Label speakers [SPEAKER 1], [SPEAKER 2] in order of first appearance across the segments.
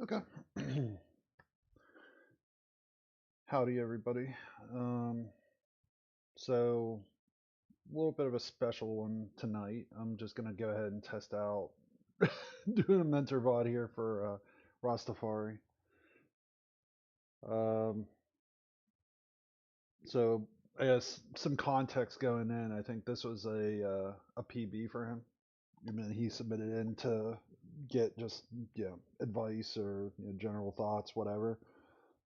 [SPEAKER 1] Okay. Howdy, everybody. Um, so, a little bit of a special one tonight. I'm just gonna go ahead and test out doing a mentor VOD here for Rosstafari. Um, so, I guess some context going in. I think this was a PB for him. I mean, he submitted in to get just advice or general thoughts, whatever.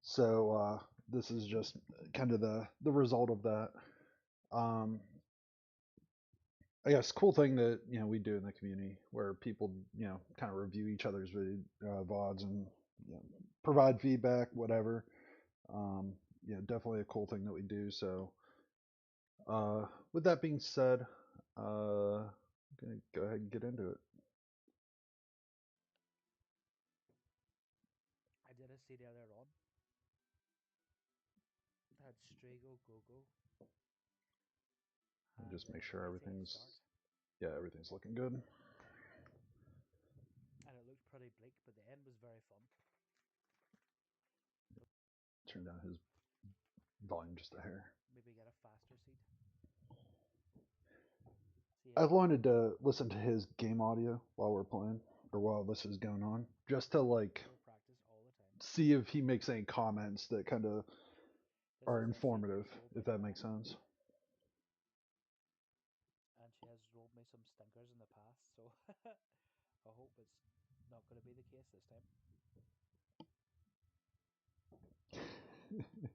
[SPEAKER 1] So this is just kind of the result of that. Um, I guess cool thing that we do in the community where people kind of review each other's vods and provide feedback, whatever. Um, definitely a cool thing that we do. So with that being said, I'm gonna go ahead and get into it.
[SPEAKER 2] I did a see the other on. Had Strago Gogo
[SPEAKER 1] And
[SPEAKER 2] and
[SPEAKER 1] just make sure
[SPEAKER 2] Waiting
[SPEAKER 1] everything's
[SPEAKER 2] Start,
[SPEAKER 1] everything's looking good.
[SPEAKER 2] and it looked pretty bleak, but the end was very fun.
[SPEAKER 1] Turn down his volume just a hair.
[SPEAKER 2] Maybe get a faster seat. See
[SPEAKER 1] I've
[SPEAKER 2] if
[SPEAKER 1] wanted to listen to his game audio while we're playing or while this is going on, just to like
[SPEAKER 2] we'll practice all the time.
[SPEAKER 1] see if he makes any comments that kind of
[SPEAKER 2] This
[SPEAKER 1] are
[SPEAKER 2] is actually
[SPEAKER 1] informative,
[SPEAKER 2] controlled
[SPEAKER 1] if
[SPEAKER 2] by
[SPEAKER 1] that
[SPEAKER 2] Mom,
[SPEAKER 1] makes sense.
[SPEAKER 2] and she has rolled me some stinkers in the past, so I hope it's not going to be the case this time.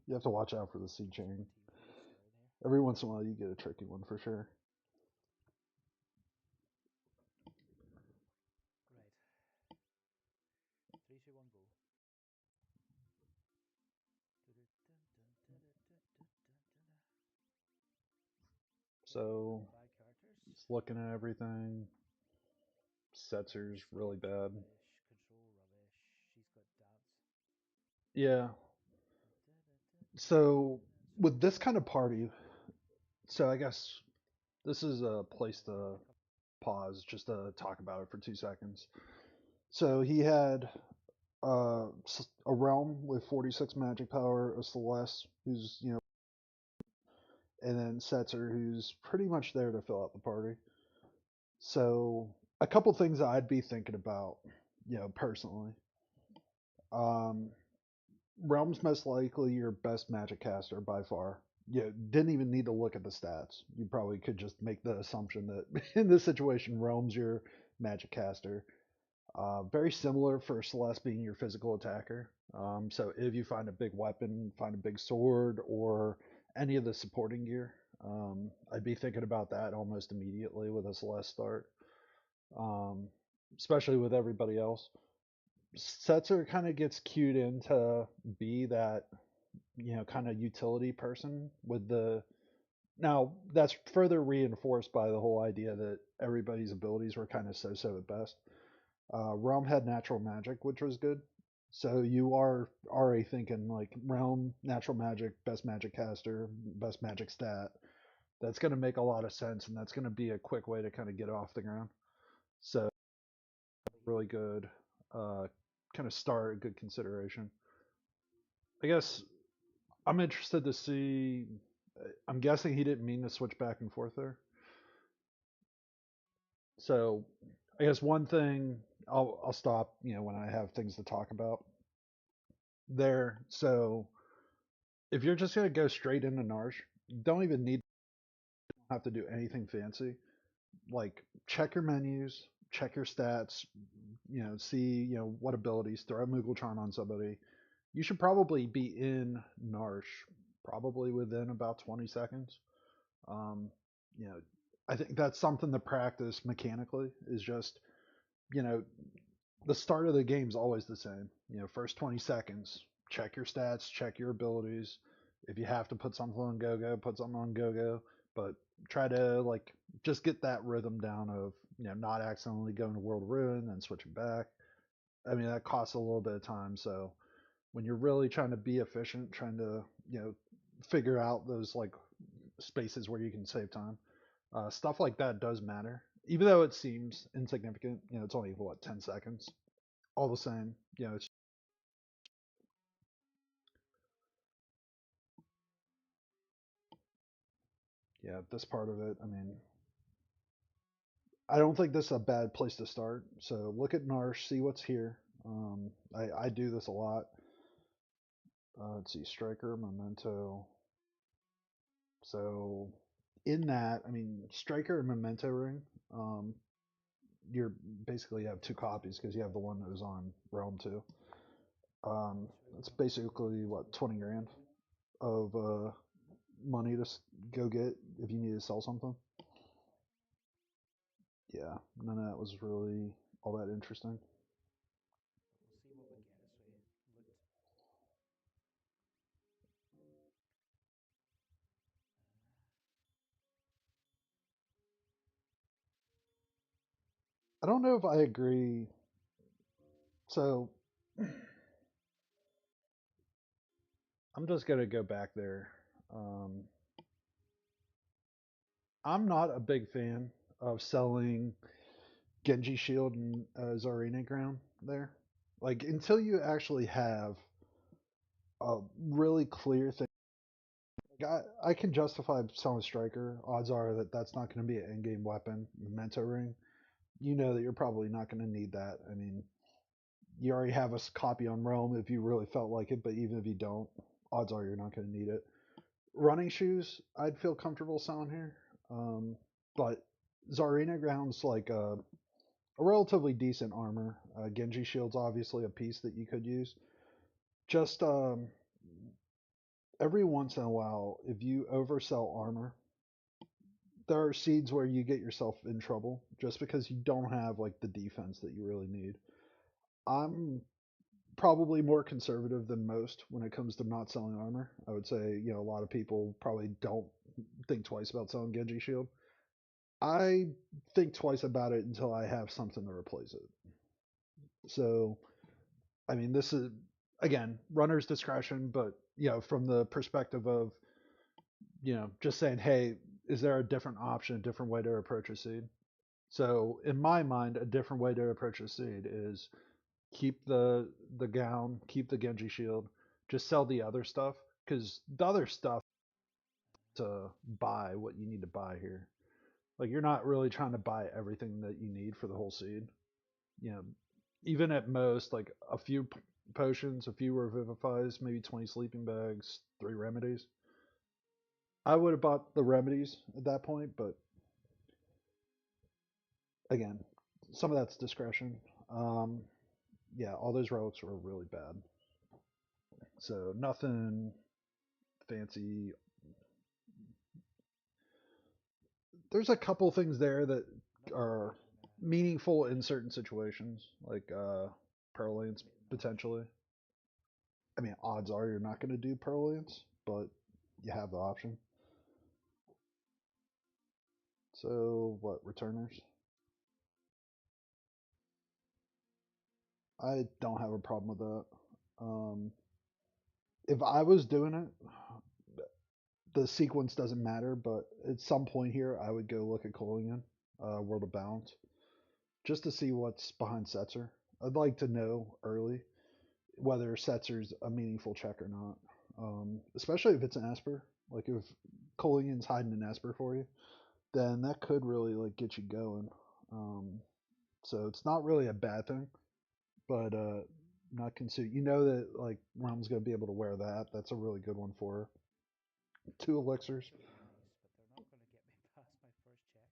[SPEAKER 1] You have to watch out for the sea
[SPEAKER 2] Let's see
[SPEAKER 1] chain.
[SPEAKER 2] what TV is starting here.
[SPEAKER 1] Every once in a while, you get a tricky one for sure.
[SPEAKER 2] Right, 3, 2, 1, go. Okay,
[SPEAKER 1] So,
[SPEAKER 2] not bad characters.
[SPEAKER 1] just looking at everything. Setzer's really
[SPEAKER 2] Sketch
[SPEAKER 1] bad.
[SPEAKER 2] rubbish, control rubbish. She's got dance.
[SPEAKER 1] Yeah. So,
[SPEAKER 2] Sorry,
[SPEAKER 1] with
[SPEAKER 2] my
[SPEAKER 1] this kind
[SPEAKER 2] dog's
[SPEAKER 1] of
[SPEAKER 2] barking.
[SPEAKER 1] party, so I guess this is a place
[SPEAKER 2] Maybe
[SPEAKER 1] to
[SPEAKER 2] pick up.
[SPEAKER 1] pause just to talk about it for 2 seconds. So, he had a realm with 46 magic power, a Celeste who's and then Setzer who's pretty much there to fill out the party. So a couple things I'd be thinking about, personally. Um, Realm's most likely your best magic caster by far. You didn't even need to look at the stats. You probably could just make the assumption that in this situation, Realm's your magic caster. Very similar for Celeste being your physical attacker. So if you find a big weapon, find a big sword, or any of the supporting gear, I'd be thinking about that almost immediately with a Celeste start, um, especially with everybody else. Setzer kind of gets cued in to be that, kind of utility person with the. Now, that's further reinforced by the whole idea that everybody's abilities were kind of so so at best. Realm had natural magic, which was good. So you are already thinking like Realm, natural magic, best magic caster, best magic stat. That's going to make a lot of sense, and that's going to be a quick way to kind of get off the ground. So really good, uh, kind of start, good consideration. I guess I'm interested to see. I'm guessing he didn't mean to switch back and forth there. So I guess one thing I'll stop. When I have things to talk about there. So if you're just gonna go straight into Narsh, you don't even need to have to do anything fancy. Like check your menus, check your stats, see what abilities, throw a Moogle charm on somebody. You should probably be in Narsh probably within about 20 seconds. Um, you know, I think that's something to practice mechanically. Is just you know the start of the game's always the same. First 20 seconds, check your stats, check your abilities. If you have to put something on go go, put something on go go. But try to like just get that rhythm down of not accidentally going to World of Ruin and switching back. I mean that costs a little bit of time. So when you're really trying to be efficient, trying to figure out those like spaces where you can save time, stuff like that does matter. Even though it seems insignificant, it's only what 10 seconds. All the same, it's yeah, this part of it. I mean, I don't think this is a bad place to start. So look at Narsh, see what's here. I do this a lot. Let's see, Striker, Memento. So in that, I mean, Striker and Memento Ring. Um, you're basically you have two copies because you have the one that was on Realm too.
[SPEAKER 2] That's right.
[SPEAKER 1] It's
[SPEAKER 2] Yep.
[SPEAKER 1] basically what 20 grand of money to go get if you need to sell something. Yeah, none of that was really all that interesting.
[SPEAKER 2] But we'll see what we get as we loot.
[SPEAKER 1] I don't know if I agree. So I'm just gonna go back there. Um, I'm not a big fan of selling Genji Shield and Zarina Ground there. Like until you actually have a really clear thing. Like, I can justify selling Striker. Odds are that that's not going to be an in-game weapon. Memento Ring. You know that you're probably not going to need that. I mean, you already have a copy on Realm if you really felt like it, but even if you don't, odds are you're not going to need it. Running shoes, I'd feel comfortable selling here. Um, but Zarina Ground's like a relatively decent armor. Genji Shield's obviously a piece that you could use. Just every once in a while, if you oversell armor, there are seeds where you get yourself in trouble just because you don't have like the defense that you really need. I'm probably more conservative than most when it comes to not selling armor. I would say, a lot of people probably don't think twice about selling Genji Shield. I think twice about it until I have something to replace it. So, I mean, this is again runner's discretion, but from the perspective of just saying, hey, is there a different option, a different way to approach a seed? So, in my mind, a different way to approach a seed is keep the gown, keep the Genji shield, just sell the other stuff because the other stuff to buy what you need to buy here. Like you're not really trying to buy everything that you need for the whole seed. You know, even at most like a few potions, a few revivifies, maybe 20 sleeping bags, 3 remedies. I would have bought the remedies at that point, but again, some of that's discretion. Um, yeah, all those relics were really bad. So nothing fancy. There's a couple things there that
[SPEAKER 2] Nothing
[SPEAKER 1] are
[SPEAKER 2] great in
[SPEAKER 1] meaningful in certain situations, like Pearl Lance
[SPEAKER 2] late mode.
[SPEAKER 1] potentially. I mean, odds are you're not going to do Pearl Lance, but you have the option. So what returners? I don't have a problem with that. Um, if I was doing it, the sequence doesn't matter, but at some point here, I would go look at Kolingen, World of Balance, just to see what's behind Setzer. I'd like to know early whether Setzer's a meaningful check or not, especially if it's an Esper. Like if Kolingen's hiding an Esper for you, then that could really like get you going. Um, so it's not really a bad thing, but not consider. You know that like Realm's gonna be able to wear that. That's a really good one for her. Two elixirs.
[SPEAKER 2] Those would be nice, but they're not going to get me past my first check.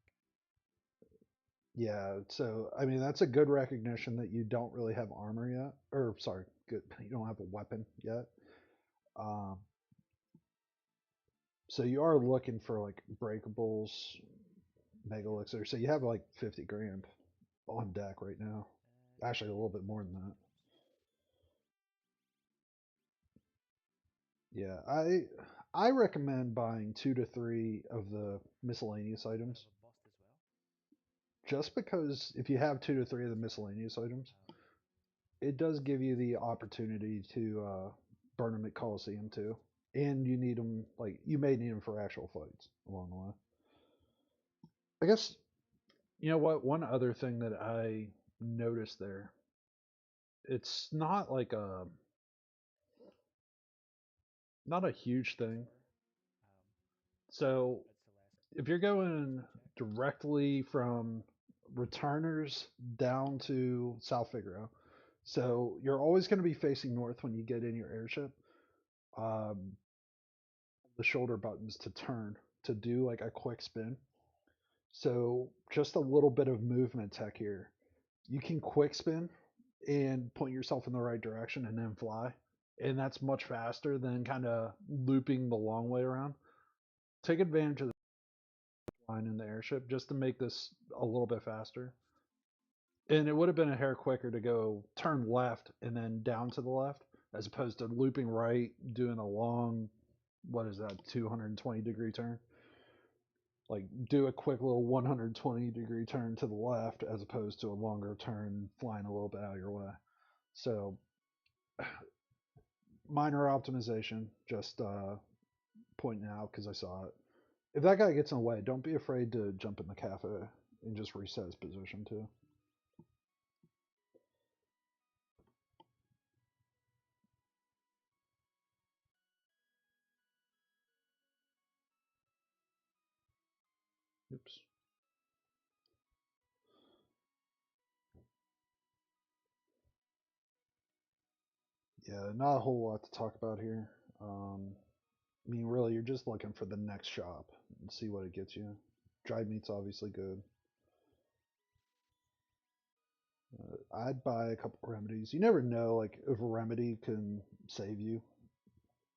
[SPEAKER 1] Yeah, so I mean that's a good recognition that you don't really have armor yet, or sorry, good, you don't have a weapon yet. Um, so you are looking for like breakables, mega elixir. So you have like 50 grand on deck right now. Actually, a
[SPEAKER 2] Yeah,
[SPEAKER 1] little bit more
[SPEAKER 2] plenty
[SPEAKER 1] than
[SPEAKER 2] of
[SPEAKER 1] that.
[SPEAKER 2] items.
[SPEAKER 1] Yeah, I recommend buying 2 to 3 of the miscellaneous
[SPEAKER 2] A bit
[SPEAKER 1] items,
[SPEAKER 2] of a bust as well.
[SPEAKER 1] just because if you have 2 to 3 of the miscellaneous items,
[SPEAKER 2] Um,
[SPEAKER 1] it does
[SPEAKER 2] What's
[SPEAKER 1] give
[SPEAKER 2] the
[SPEAKER 1] you the
[SPEAKER 2] miscellaneous?
[SPEAKER 1] opportunity to burn them at Coliseum too, and you need them like you may need them for actual fights along the way. I guess you know what? One other thing that I noticed there, it's not like not a huge thing.
[SPEAKER 2] Silver. Um,
[SPEAKER 1] So
[SPEAKER 2] but Celeste.
[SPEAKER 1] if you're going
[SPEAKER 2] check.
[SPEAKER 1] directly from returners down to South Figaro, so you're always going to be facing north when you get in your airship. Um, the shoulder buttons to turn to do like a quick spin. So just a little bit of movement tech here. You can quick spin and point yourself in the right direction and then fly. And that's much faster than kind of looping the long way around. Take advantage of the line in the airship just to make this a little bit faster. And it would have been a hair quicker to go turn left and then down to the left as opposed to looping right, doing a long, what is that, 220-degree turn. Like do a quick little 120-degree turn to the left as opposed to a longer turn flying a little bit out of your way. So minor optimization, just pointing out because I saw it. If that guy gets in the way, don't be afraid to jump in the cafe and just reset his position too. Oops. Yeah, not a whole lot to talk about here. I mean, really, you're just looking for the next shop and see what it gets you. Dried meat's obviously good. I'd buy a couple remedies. You never know, like if a remedy can save you.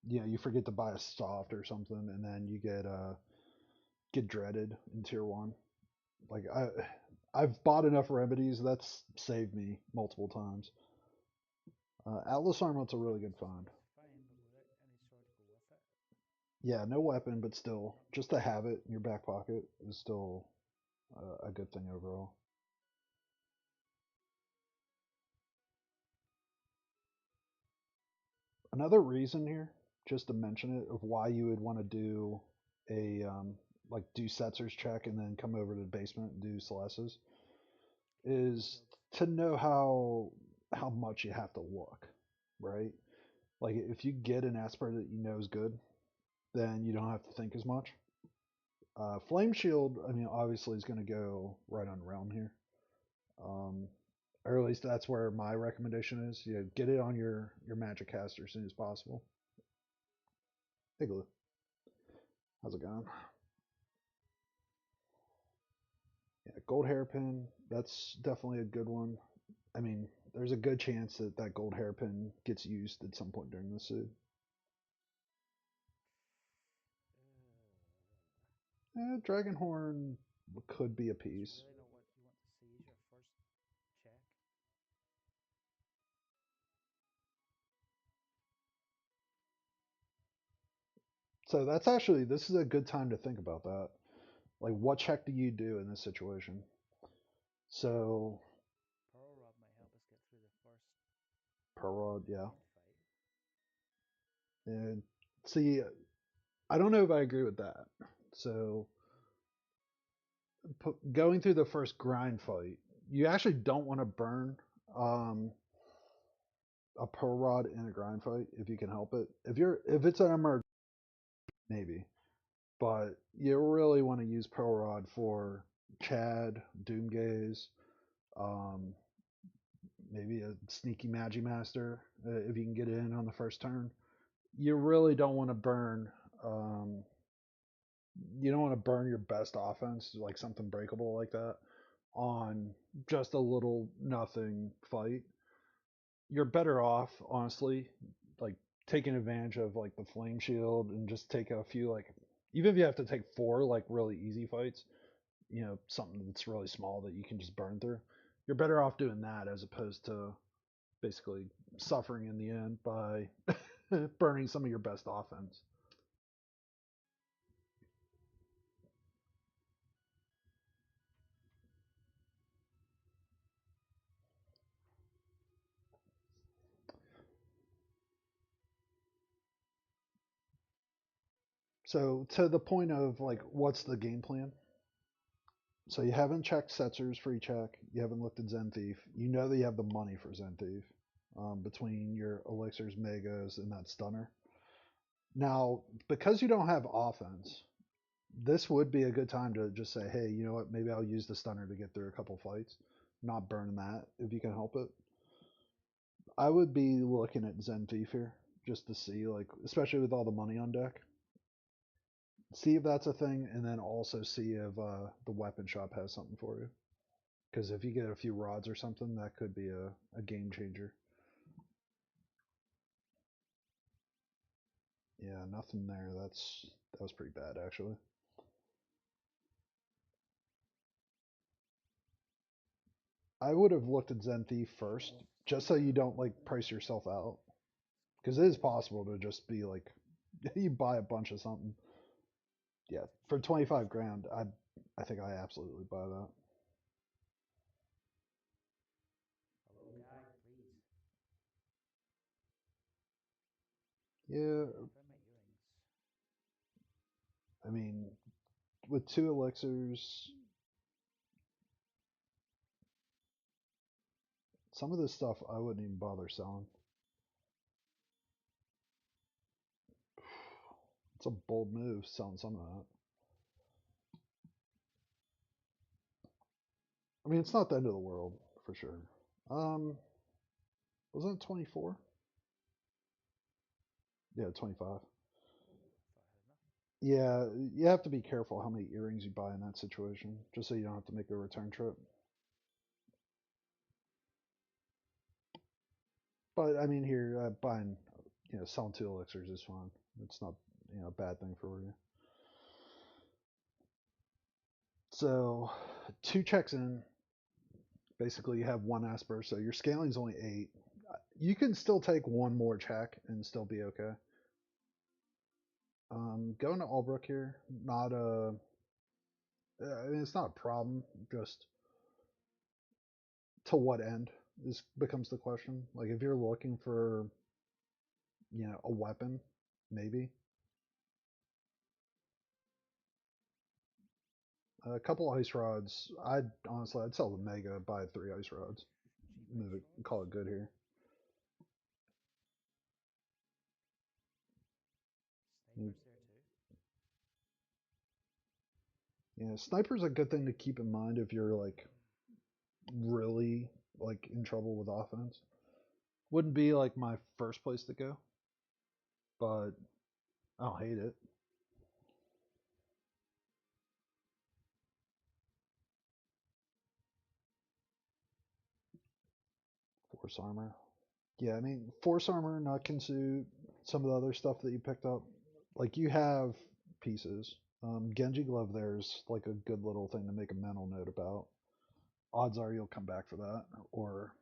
[SPEAKER 1] You know, you forget to buy a soft or something, and then you get dreaded in tier one. Like I've bought enough remedies that's saved me multiple times. Atlas Armour's a really good find.
[SPEAKER 2] Soft's fine, but without any sword to go with it.
[SPEAKER 1] Yeah, no weapon, but still, just to have it in your back pocket is still a good thing overall. Another reason here, just to mention it, of why you would want to do a like do Setzer's check and then come over to the basement and do Celeste's is
[SPEAKER 2] Build.
[SPEAKER 1] to know how much you have to look, right? Like if you get an Esper that you know is good, then you don't have to think as much. Flame Shield, I mean, obviously is going to go right on Realm here. Um, or at least that's where my recommendation is. You know, get it on your Magic caster as soon as possible. Igloo, how's it going? Yeah, gold hairpin. That's definitely a good one. I mean, there's a good chance that that gold hairpin gets used at some point during the suit. Dragonhorn could be a
[SPEAKER 2] That's
[SPEAKER 1] piece.
[SPEAKER 2] really not what you want to see as your first check.
[SPEAKER 1] So that's actually this is a good time to think about that. Like, what check do you do in this situation? So,
[SPEAKER 2] Pearl Rod might help us get through the first
[SPEAKER 1] Perrod, yeah.
[SPEAKER 2] main fight.
[SPEAKER 1] And see, I don't know if I agree with that. So, going through the first grind fight, you actually don't want to burn um, a pearl rod in a grind fight if you can help it. If it's an emergency, maybe, but you really want to use pearl rod for Chad, Doomgaze, um, maybe a sneaky Magi Master if you can get in on the first turn. You really don't want to burn. Um, you don't want to burn your best offense like something breakable like that on just a little nothing fight. You're better off, honestly, like taking advantage of like the flame shield and just take a few like even if you have to take four like really easy fights, you know, something that's really small that you can just burn through. You're better off doing that as opposed to basically suffering in the end by burning some of your best offense. So to the point of like what's the game plan? So you haven't checked Setzers free check. You haven't looked at Zen Thief. You know that you have the money for Zen Thief between your elixirs, megas, and that stunner. Now, because you don't have offense, this would be a good time to just say, hey, you know what? Maybe I'll use the stunner to get through a couple fights. Not burn that if you can help it. I would be looking at Zen Thief here just to see, like, especially with all the money on deck. See if that's a thing, and then also see if the weapon shop has something for you. Because if you get a few rods or something, that could be a game changer. Yeah, nothing there. That was pretty bad actually. I would have looked at Zen Thief first,
[SPEAKER 2] So
[SPEAKER 1] just so you don't like price yourself out. Because it is possible to just be like, you buy a bunch of something. Yeah,
[SPEAKER 2] it's a
[SPEAKER 1] for
[SPEAKER 2] cheap ass.
[SPEAKER 1] 25 grand, I think I absolutely buy that.
[SPEAKER 2] Hello, guy, please.
[SPEAKER 1] Yeah,
[SPEAKER 2] Find my earrings.
[SPEAKER 1] I mean, with two elixirs, some of this stuff I wouldn't even bother selling. It's a bold move selling some of that. I mean, it's not the end of the world for sure. Um, wasn't it 24? Yeah, 25.
[SPEAKER 2] Thought I had enough.
[SPEAKER 1] Yeah, you have to be careful how many earrings you buy in that situation, just so you don't have to make a return trip. But I mean, here buying, selling two elixirs is fine. It's not, a bad thing for you. So, two checks in. Basically, you have one Asper, so your scaling is only 8. You can still take one more check and still be okay. Going to Albrook here, not a. I mean, it's not a problem. Just to what end is becomes the question. Like if you're looking for, a weapon, maybe a couple ice rods. I'd sell the mega, buy 3 ice rods,
[SPEAKER 2] Cheap
[SPEAKER 1] move
[SPEAKER 2] ice
[SPEAKER 1] it,
[SPEAKER 2] rods.
[SPEAKER 1] call it good here. You-
[SPEAKER 2] Snipers there too.
[SPEAKER 1] Yeah, sniper's a good thing to keep in mind if you're like really like in trouble with offense. Wouldn't be like my first place to go, but I don't hate it. Force armor. Yeah, I mean force armor, nutkin suit, some of the other stuff that you picked up. Like you have pieces. Genji glove there's like a good little thing to make a mental note about. Odds are you'll come back for that, or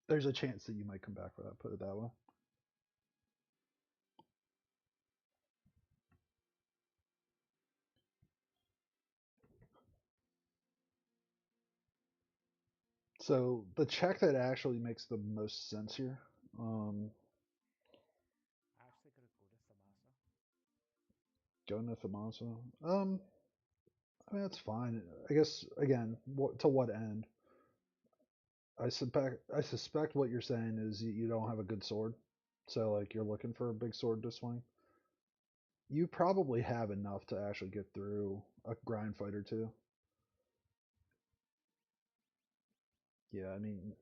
[SPEAKER 1] there's a chance that you might come back for that. Put it that way. So the check that actually makes the most sense here, um,
[SPEAKER 2] I actually gotta go to Thamasa.
[SPEAKER 1] going to Famasa. I mean that's fine. I guess again, to what end? I suspect what you're saying is you don't have a good sword, so like you're looking for a big sword to swing. You probably have enough to actually get through a grind fight or two. Yeah, I mean,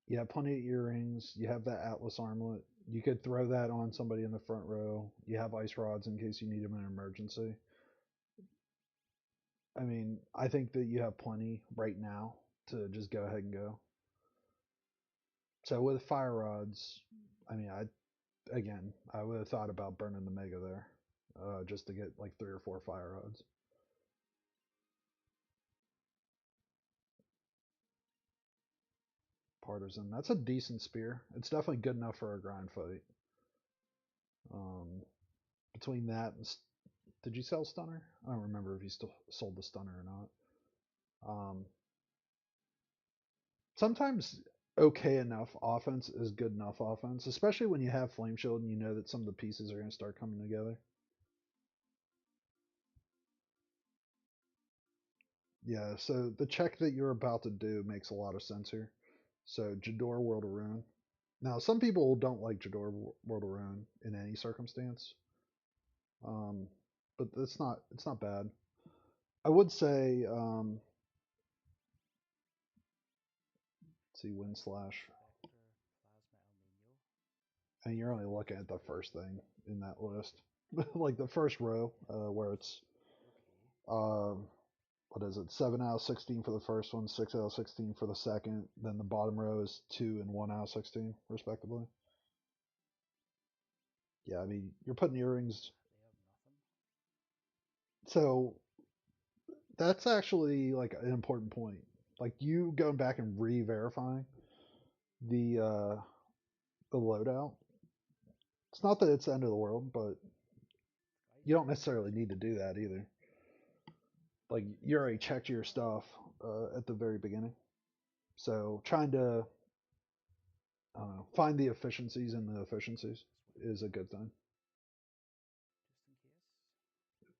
[SPEAKER 1] you have plenty of earrings. You have that Atlas armlet. You could throw that on somebody in the front row. You have ice rods in case you need them in an emergency. I mean, I think that you have plenty right now to just go ahead and go. So with fire rods, I mean, I would have thought about burning the mega there, just to get like 3 or 4 fire rods. Partisan, that's a decent spear. It's definitely good enough for a grind fight. Um, between that and did you sell stunner? I don't remember if you still sold the stunner or not. Sometimes okay enough offense is good enough offense, especially when you have flame shield and you know that some of the pieces are going to start coming together. Yeah, so the check that you're about to do makes a lot of sense here. So Jador World of Ruin. Now, some people don't like Jador World of Ruin in any circumstance. Um, but it's not bad. I would say, let's see, wind slash,
[SPEAKER 2] Spectre, Plasma El Nino.
[SPEAKER 1] and you're only looking at the first thing in that list, like the first row, where it's
[SPEAKER 2] Okay.
[SPEAKER 1] um, what is it, 7 out of 16 for the first one, 6 out of 16 for the second. Then the bottom row is 2 and 1 out of 16 respectively. Yeah, I mean you're putting earrings.
[SPEAKER 2] They have nothing.
[SPEAKER 1] So that's actually like an important point. Like you going back and re-verifying the uh, the loadout. It's not that it's the end of the world, but
[SPEAKER 2] Ice
[SPEAKER 1] you don't
[SPEAKER 2] Rod
[SPEAKER 1] necessarily
[SPEAKER 2] Magic.
[SPEAKER 1] need to do that either. Like you already checked your stuff at the very beginning, so trying to I don't know, find the efficiencies in the efficiencies
[SPEAKER 2] This one.
[SPEAKER 1] is a good thing.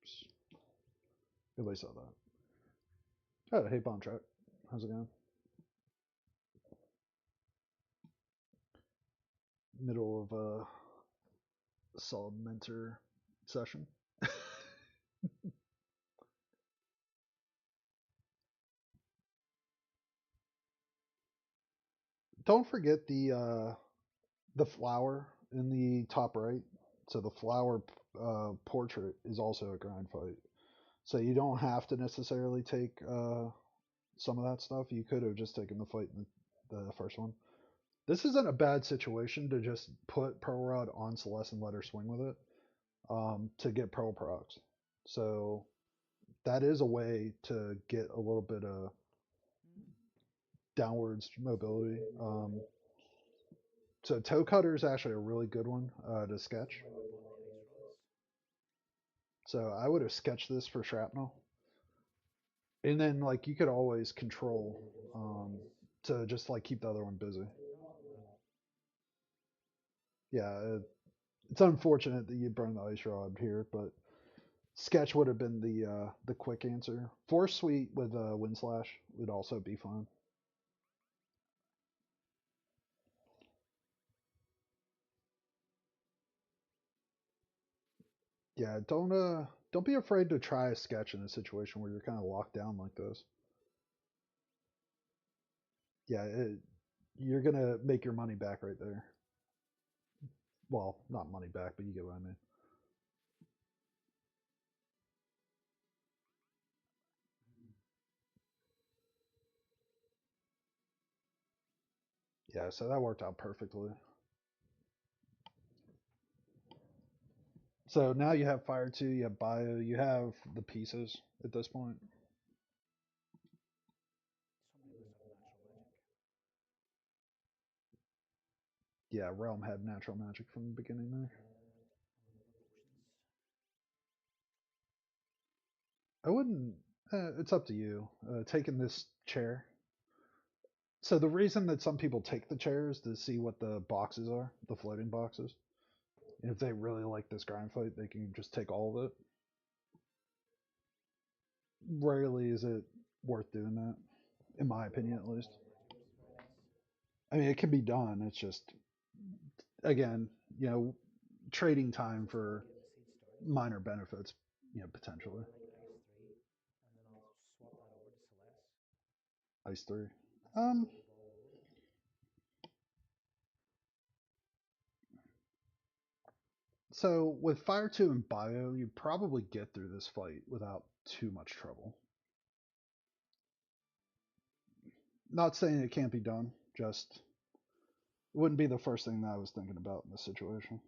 [SPEAKER 2] Just in case.
[SPEAKER 1] Oops. Nobody saw that. Oh, hey, Bomb Truck. How's it going? Middle of a solid mentor session. Don't forget the flower in the top right. So the flower portrait is also a grind fight. So you don't have to necessarily take some of that stuff. You could have just taken the fight in the first one. This isn't a bad situation to just put Pearl Rod on Celeste and let her swing with it to get Pearl procs. So that is a way to get a little bit of
[SPEAKER 2] Hmm.
[SPEAKER 1] downwards mobility. So toe cutter is actually a really good one to
[SPEAKER 2] This is
[SPEAKER 1] sketch.
[SPEAKER 2] why we bought the ice rods.
[SPEAKER 1] So I would have sketched this for shrapnel, and then like you could always control to just like keep the other one busy.
[SPEAKER 2] No, I know that.
[SPEAKER 1] Yeah, it's unfortunate that you burned the ice rod here, but sketch would have been the quick answer. Force suite with wind slash would also be fun. Yeah, don't be afraid to try a sketch in a situation where you're kind of locked down like this. Yeah, you're gonna make your money back right there. Well, not money back, but you get what I mean. Yeah, so that worked out perfectly. So now you have Fire 2, you have Bio, you have the pieces at this point.
[SPEAKER 2] Somebody must have natural magic.
[SPEAKER 1] Yeah, Realm had natural magic from the beginning there.
[SPEAKER 2] Oh, what about potions?
[SPEAKER 1] I wouldn't. It's up to you. Taking this chair. So the reason that some people take the chair is to see what the boxes are, the floating boxes. And if they really like this grind fight, they can just take all of it. Rarely is it worth doing that, in my opinion at least.
[SPEAKER 2] Natural magic is very nice.
[SPEAKER 1] I mean, it can be done. It's just again, you know, trading
[SPEAKER 2] Is
[SPEAKER 1] time
[SPEAKER 2] this how I
[SPEAKER 1] for
[SPEAKER 2] get the seed started?
[SPEAKER 1] minor benefits, potentially.
[SPEAKER 2] I like ice 3, and then I'll swap that over to Celeste
[SPEAKER 1] Ice 3.
[SPEAKER 2] and see
[SPEAKER 1] Um,
[SPEAKER 2] how the ball rolls.
[SPEAKER 1] so with Fire 2 and Bio, you probably get through this fight without too much trouble. Not saying it can't be done, just it wouldn't be the first thing that I was thinking about in this situation.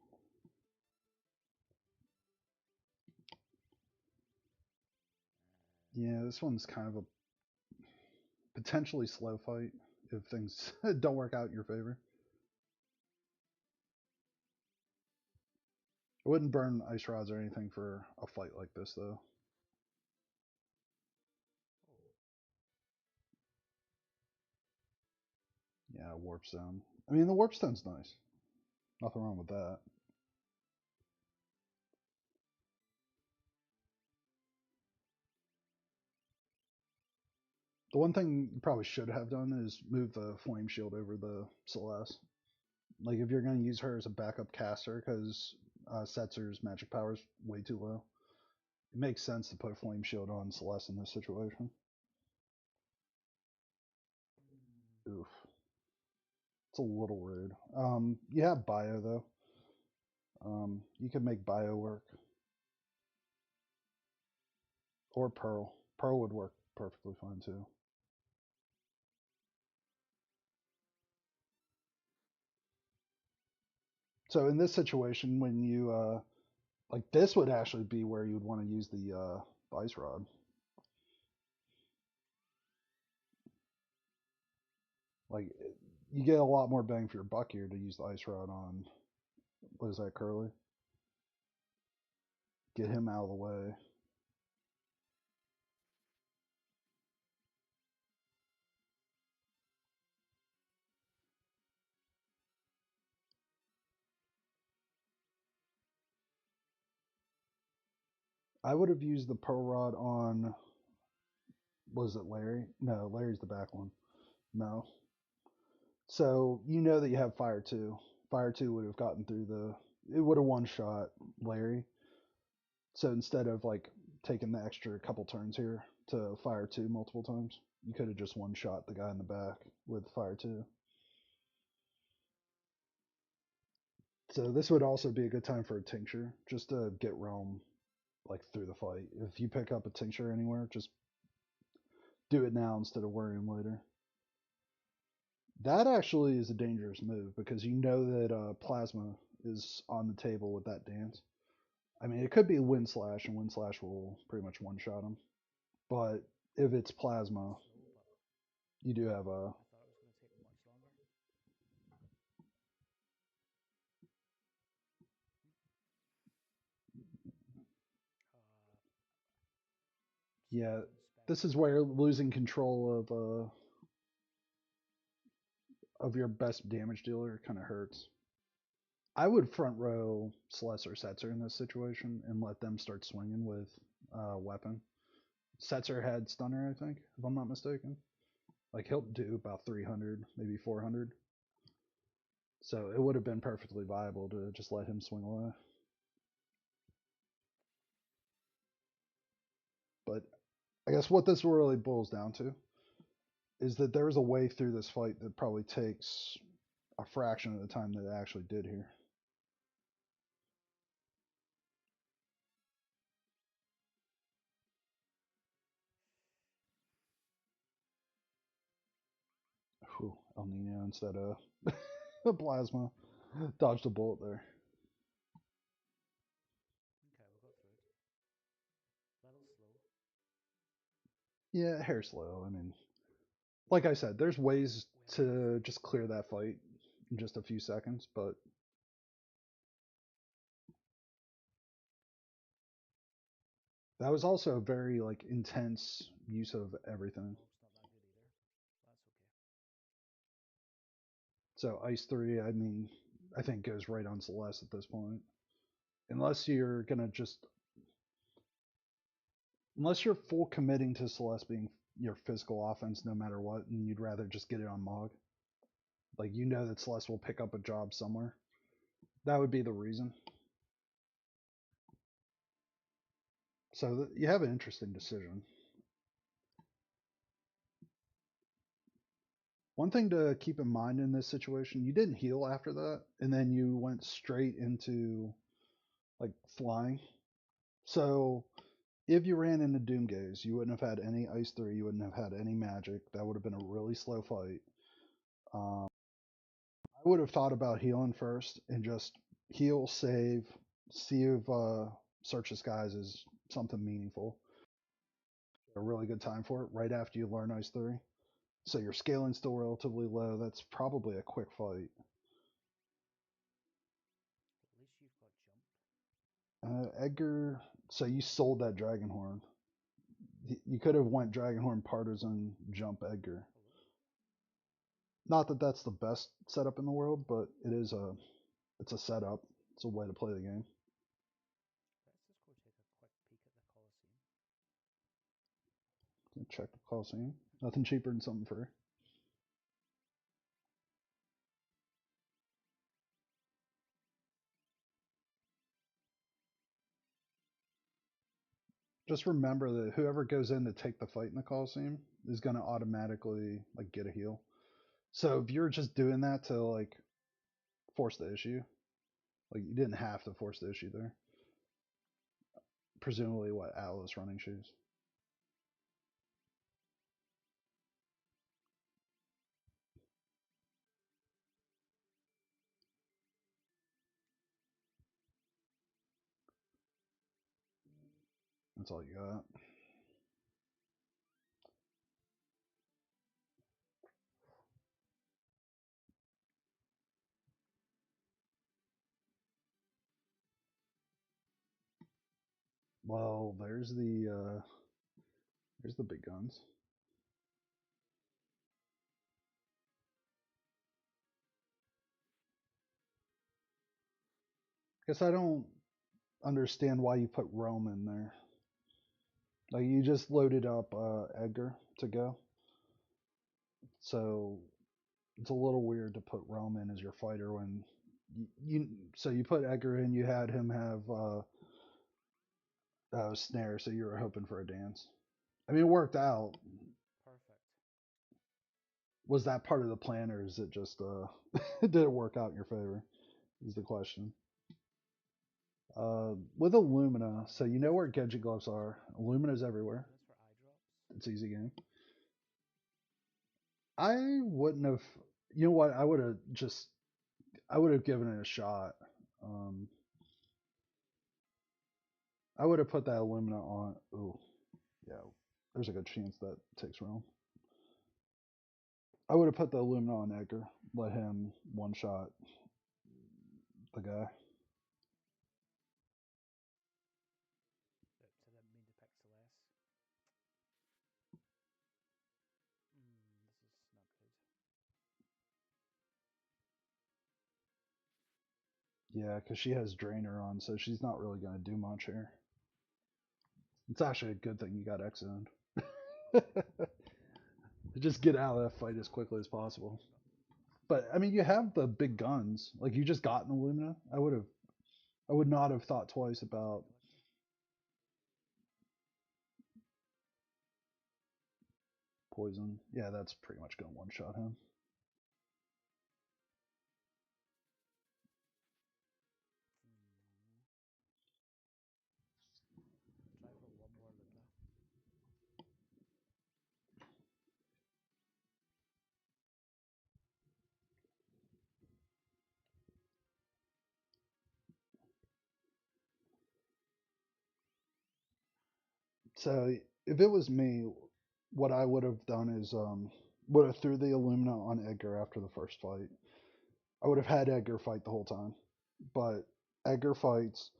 [SPEAKER 1] Yeah, this one's kind of a potentially slow fight if things don't work out in your favor. I wouldn't burn ice rods or anything for a fight like this, though.
[SPEAKER 2] Oh,
[SPEAKER 1] Yeah, warp stone. I mean, the warp stone's nice. Nothing wrong with that. The one thing you probably should have done is move the flame shield over the Celeste. Like, if you're going to use her as a backup caster, because Setzer's magic power is way too low, It makes sense to put Flame Shield on Celeste in this situation.
[SPEAKER 2] Mm,
[SPEAKER 1] Oof. It's a little rude. You have Bio, though. You can make Bio work. Or Pearl. Pearl would work perfectly fine, too. So in this situation, when you, like, this would actually be where you'd want to use the Ice Rod. Like, you get a lot more bang for your buck here to use the Ice Rod on, what is that, Curly? Get him out of the way. I would have used the Pearl Rod on, was it Larry? No, Larry's the back one. No. So you know that you have Fire 2. Fire 2 would have gotten through it would have one shot Larry. So instead of like taking the extra couple turns here to Fire 2 multiple times, you could have just one shot the guy in the back with Fire 2. So this would also be a good time for a tincture, just to get Realm like through the fight. If you pick up a tincture anywhere, just do it now instead of worrying later. That actually is a dangerous move because you know that Plasma is on the table with that dance. I mean, it could be Wind Slash, and Wind Slash will pretty much one shot him. But if it's Plasma,
[SPEAKER 2] slow, but
[SPEAKER 1] you do have a.
[SPEAKER 2] I thought it was going to take much longer. Uh,
[SPEAKER 1] Yeah,
[SPEAKER 2] Spartan
[SPEAKER 1] this is
[SPEAKER 2] Spectre.
[SPEAKER 1] where losing control of your best damage dealer kind of hurts. I would front row Celeste or Setzer in this situation and let them start swinging with weapon. Setzer had stunner, I think, if I'm not mistaken. Like he'll do about 300, maybe 400. So it would have been perfectly viable to just let him swing away. But I guess what this really boils down to is that there's a way through this fight that probably takes a fraction of the time that it actually did here. Whew, El Nino instead of the plasma. Dodged a bullet there.
[SPEAKER 2] Okay, we'll go through it. Little slow.
[SPEAKER 1] Yeah, hair slow. I mean, like I said, there's ways
[SPEAKER 2] Well used.
[SPEAKER 1] to just clear that fight in just a few seconds, but that was also a very like intense use of everything.
[SPEAKER 2] Mog's not that good either. That's okay.
[SPEAKER 1] So Ice 3, I mean, I think goes right on Celeste at this point. Unless you're gonna just unless you're full committing to Celeste being your physical offense no matter what, and you'd rather just get it on Mog. Like you know that Celeste will pick up a job somewhere. That would be the reason. So you have an interesting decision. One thing to keep in mind in this situation, you didn't heal after that, and then you went straight into like flying. So if you ran into Doomgaze, you wouldn't have had any Ice 3, you wouldn't have had any magic. That would have been a really slow fight. Um, I would have thought about healing first and just heal, save, see if Search the Skies is something meaningful. A really good time for it right after you learn Ice 3. So your scaling's still relatively low. That's probably a quick fight.
[SPEAKER 2] At least you've got jump.
[SPEAKER 1] Edgar, so you sold that Dragonhorn. You could have went Dragonhorn Partisan Jump Edgar.
[SPEAKER 2] Hello.
[SPEAKER 1] Not that that's the best setup in the world, but it's a setup. It's a way to play the game.
[SPEAKER 2] Let's just go take a quick peek at the Colosseum.
[SPEAKER 1] Check the Coliseum. Nothing cheaper than something free. just remember that whoever goes in to take the fight in the Coliseum is going to automatically like get a heal. So if you're just doing that to like force the issue, like you didn't have to force the issue there. Presumably, what Atlas running shoes. That's all you got. Well, there's the big guns. Guess I don't understand why you put Rome in there. Like you just loaded up Edgar to go, so it's a little weird to put Rome in as your fighter when you so you put Edgar in. You had him have snare, so you were hoping for a dance. I mean, it worked out.
[SPEAKER 2] Perfect.
[SPEAKER 1] Was that part of the plan, or is it just did it work out in your favor? Is the question. With Illumina, so you know where Genji gloves are. Illumina's everywhere.
[SPEAKER 2] Luminous for eye drops.
[SPEAKER 1] It's easy game. I wouldn't have. You know what? I would have given it a shot. Um, I would have put that Illumina on. Ooh, yeah. There's a good chance that takes realm. I would have put the Illumina on Edgar. Let him one shot the guy.
[SPEAKER 2] Oops, I didn't mean to pick Celeste. This is not good.
[SPEAKER 1] Yeah, because she has Drainer on, so she's not really going to do much here. It's actually a good thing you got X zoned. Just get out of that fight as quickly as possible. But I mean, you have the big guns. Like you just got an Illumina. I would not have thought twice about
[SPEAKER 2] Skeleton.
[SPEAKER 1] poison. Yeah, that's pretty much going to one shot him.
[SPEAKER 2] Hmm. Try for one more Lumina.
[SPEAKER 1] So if it was me, what I would have done is would have threw the Illumina on Edgar after the first fight. I would have had Edgar fight the whole time, but Edgar fights,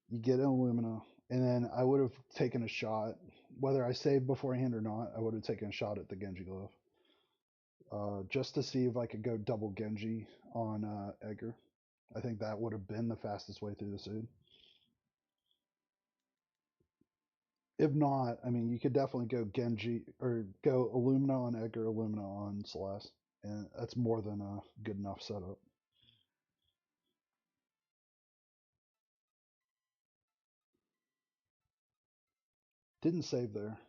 [SPEAKER 1] you get an Illumina, and then I would have taken a shot. Whether I saved beforehand or not, I would have taken a shot at the Genji glove, just to see if I could go double Genji on Edgar. I think that would have been the fastest way through the suit. If not, I mean, you could definitely go Genji or go Illumina on Edgar, Illumina on Celeste, and that's more than a good enough setup. Didn't save there.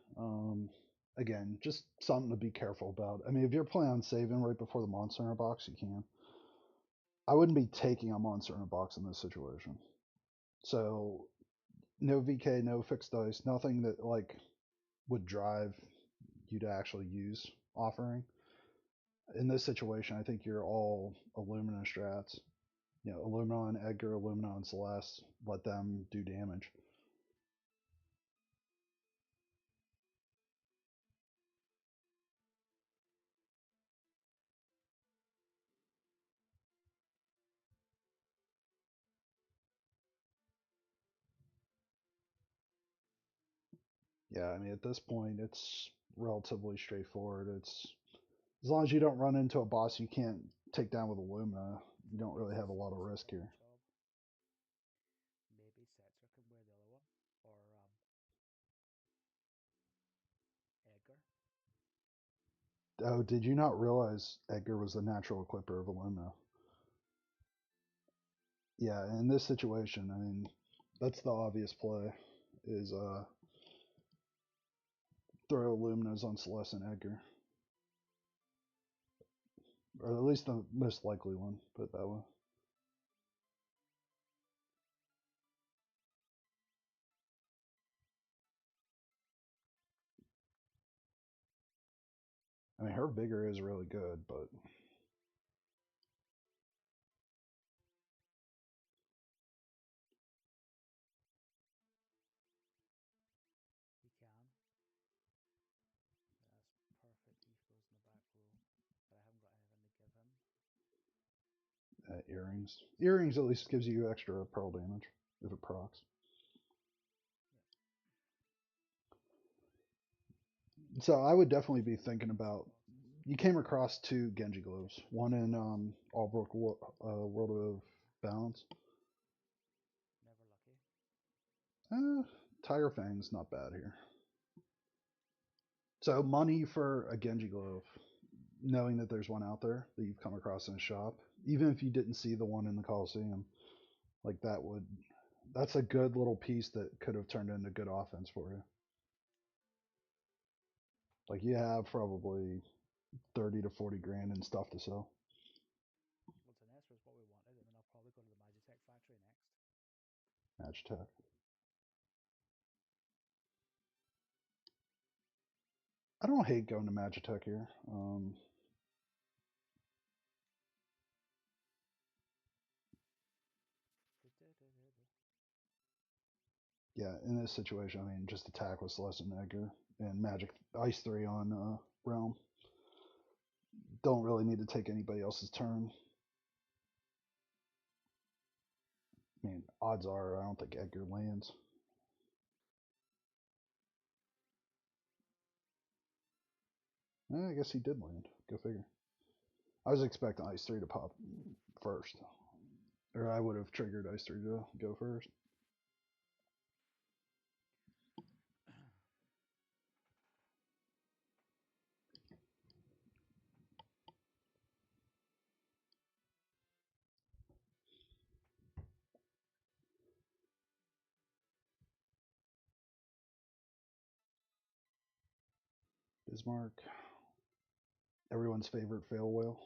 [SPEAKER 1] Again, just something to be careful about. I mean, if you're planning on saving right before the monster in a box, you can. I wouldn't be taking a monster in a box in this situation. So no VK, no fixed dice, nothing that like would drive you to actually use offering. In this situation, I think you're all Illumina strats. You know, Illumina on Edgar, Illumina on Celeste. Let them do damage. Yeah, I mean, at this point, it's relatively straightforward. It's as long as you don't run into a boss you can't take down with Illumina, you don't really
[SPEAKER 2] This
[SPEAKER 1] have a
[SPEAKER 2] is
[SPEAKER 1] lot of
[SPEAKER 2] this
[SPEAKER 1] risk
[SPEAKER 2] is a
[SPEAKER 1] here.
[SPEAKER 2] lot job. Maybe Setzer can wear the other one, or Edgar.
[SPEAKER 1] Oh, did you not realize Edgar was the natural equipper of Illumina? Yeah, in this situation, I mean, that's the obvious play. Is throw Luminos on Celeste and Edgar. Or at least the most likely one, put it that way. I mean, her vigor is really good, but
[SPEAKER 2] He can. That's perfect. He throws in the back row, but I haven't got anything to give him.
[SPEAKER 1] earrings. Earrings at least gives you extra pearl damage if it procs.
[SPEAKER 2] Yeah.
[SPEAKER 1] So I would definitely be thinking about. You came across two Genji gloves, one in Allbrook World of Balance.
[SPEAKER 2] Never lucky.
[SPEAKER 1] Tiger Fang's not bad here. So money for a Genji glove, knowing that there's one out there that you've come across in a shop, even if you didn't see the one in the Coliseum, like that's a good little piece that could have turned into good offense for you. Like you have probably 30 to 40 grand in stuff to sell.
[SPEAKER 2] Well, Tanessa is what we wanted, and then I'll probably go to the Magitech factory next.
[SPEAKER 1] Match Tech. I don't hate going to Magitech here. Yeah, in this situation, I mean, just attack with Celeste and Edgar and Magic Ice 3 on Realm. Don't really need to take anybody else's turn. I mean, odds are I don't think Edgar lands. I guess he did land. Go figure. I was expecting Ice 3 to pop first. Or I would have triggered Ice 3 to go first. Bismarck. Everyone's favorite fail whale.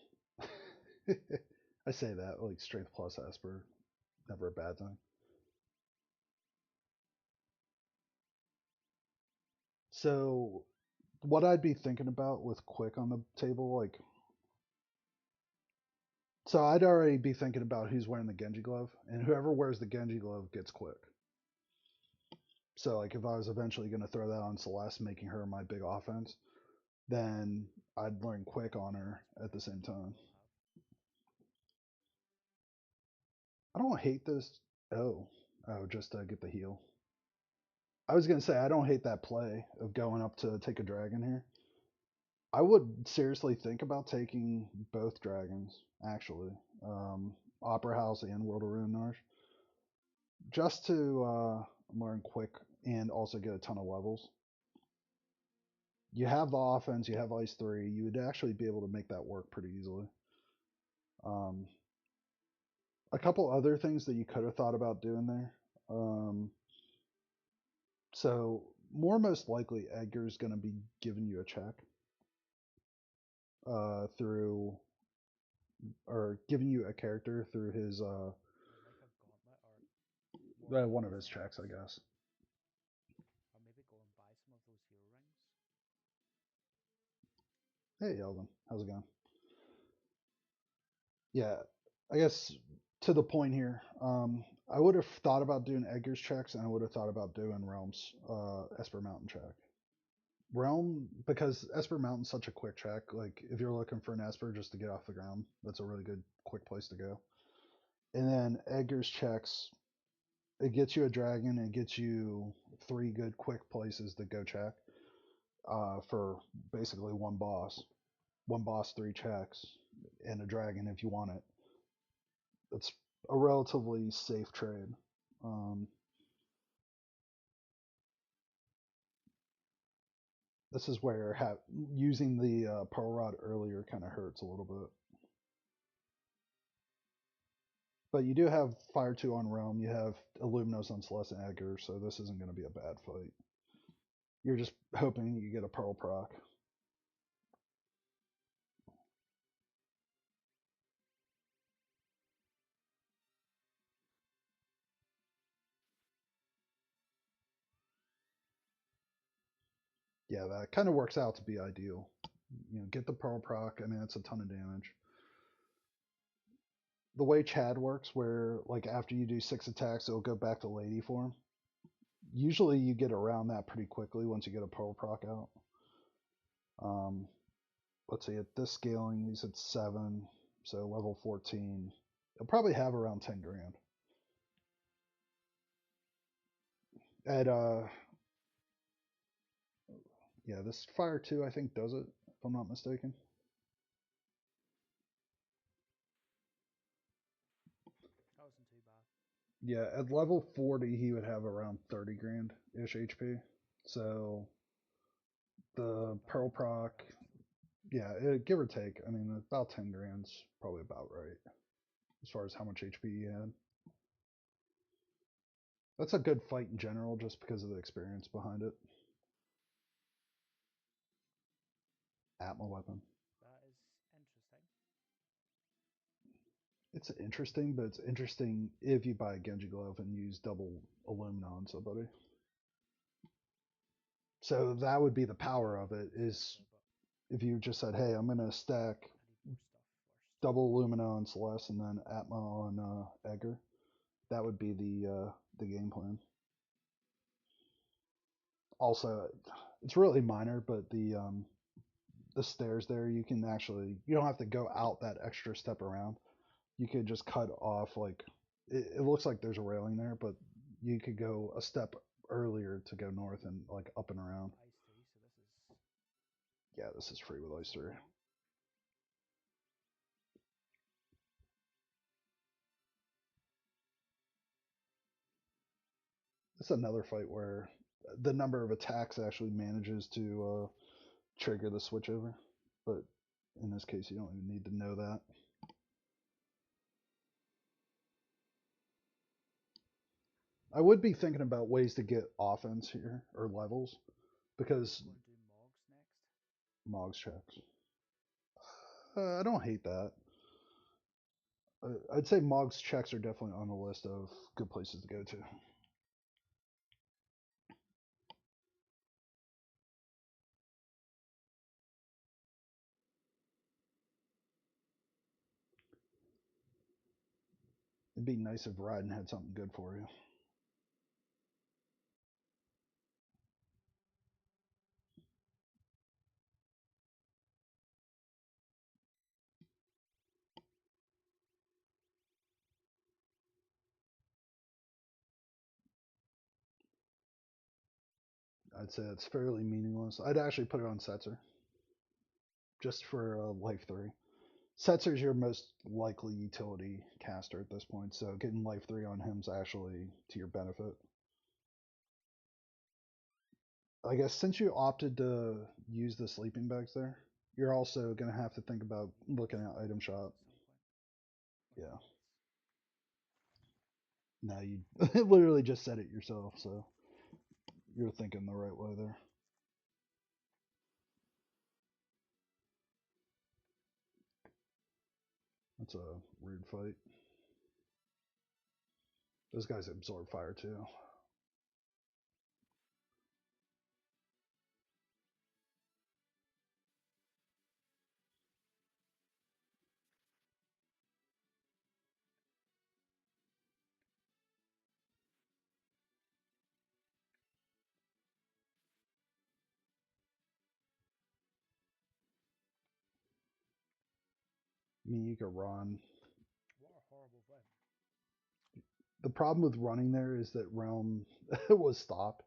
[SPEAKER 1] I say that, like strength plus Esper. Never a bad thing. So, what I'd be thinking about with Quick on the table, like, so I'd already be thinking about who's wearing the Genji glove, and whoever wears the Genji glove gets Quick. So, like, if I was eventually going to throw that on Celeste, making her my big offense, then I'd learn Quick on her at the same time. I don't hate this. Oh, just to get the heal. I was gonna say I don't hate that play of going up to take a dragon here. I would seriously think about taking both dragons, actually, Opera House and World of Ruinage, just to learn quick and also get a ton of levels. You have the offense, you have Ice 3, you would actually be able to make that work pretty easily. Um, a couple other things that you could have thought about doing there. So, more most likely, Edgar's going to be giving you a check through, or giving you a character through his
[SPEAKER 2] Like a gauntlet or more
[SPEAKER 1] one of
[SPEAKER 2] points
[SPEAKER 1] his checks, I
[SPEAKER 2] next.
[SPEAKER 1] guess.
[SPEAKER 2] Or maybe go and buy some of those hero rings.
[SPEAKER 1] Hey, Elvin, how's it going? Yeah, I guess to the point here, I would have thought about doing Edgar's checks, and I would have thought about doing Realm's Esper Mountain check. Realm, because Esper Mountain's such a quick check. Like if you're looking for an Esper just to get off the ground, that's a really good quick place to go. And then Edgar's checks, it gets you a dragon, it gets you three good quick places to go check for basically one boss. One boss, three checks, and a dragon if you want it. It's a relatively safe trade. Um, this is where using the Pearl Rod earlier kind of hurts a little bit. But you do have Fire 2 on Realm, you have Illuminos on Celeste and Edgar, so this isn't going to be a bad fight. You're just hoping you get a pearl proc. Yeah, that kind of works out to be ideal. Get the pearl proc. I mean, that's a ton of damage. The way Chad works, where like after you do 6 attacks, it'll go back to lady form. Usually, you get around that pretty quickly once you get a pearl proc out. Um, let's see, at this scaling, he's at 7, so level 14. He'll probably have around 10 grand. At yeah, this fire 2 I think does it, if I'm not mistaken.
[SPEAKER 2] That wasn't too bad.
[SPEAKER 1] Yeah, at level 40 he would have around 30 grand ish HP. So the
[SPEAKER 2] Not bad
[SPEAKER 1] pearl
[SPEAKER 2] to be
[SPEAKER 1] proc,
[SPEAKER 2] honest.
[SPEAKER 1] yeah, give or take. I mean, about 10 grand's probably about right as far as how much HP he had. That's a good fight in general, just because of the experience behind it. Atma weapon.
[SPEAKER 2] That is interesting.
[SPEAKER 1] It's interesting, but it's interesting if you buy a Genji glove and use double alumina on somebody. So that would be the power of it. Is
[SPEAKER 2] Exactly, but
[SPEAKER 1] if you just said, "Hey, I'm gonna stack
[SPEAKER 2] I need more stuff first.
[SPEAKER 1] double alumina on Celeste and then Atma on Edgar," that would be the game plan. Also, it's really minor, but the stairs there, you don't have to go out that extra step around. You could just cut off like it looks like there's a railing there, but you could go a step earlier to go north and like up and around.
[SPEAKER 2] Ice 3, so this is
[SPEAKER 1] Yeah, this is free with Ice 3.
[SPEAKER 2] full.
[SPEAKER 1] It's another fight where the number of attacks actually manages to trigger the switchover, but in this case, you don't even need to know that. I would be thinking about ways to get offense here or levels because
[SPEAKER 2] Go and do Mogs next.
[SPEAKER 1] Mogs checks. I don't hate that. I'd say Mogs checks are definitely on the list of good places to go to. It'd be nice if Raiden had something good for you. I'd say it's fairly meaningless. I'd actually put it on Setzer just for Life 3. Setzer's your most likely utility caster at this point, so getting Life 3 on him's actually to your benefit. I guess since you opted to use the sleeping bags there, you're also going to have to think about looking at item shop.
[SPEAKER 2] At some point. Or
[SPEAKER 1] Yeah.
[SPEAKER 2] mats.
[SPEAKER 1] Now you literally just said it yourself, so you're thinking the right way there. That's a rude fight. Those guys absorb fire too. I mean, you could run.
[SPEAKER 2] What a horrible fight.
[SPEAKER 1] The problem with running there is that Realm was stopped.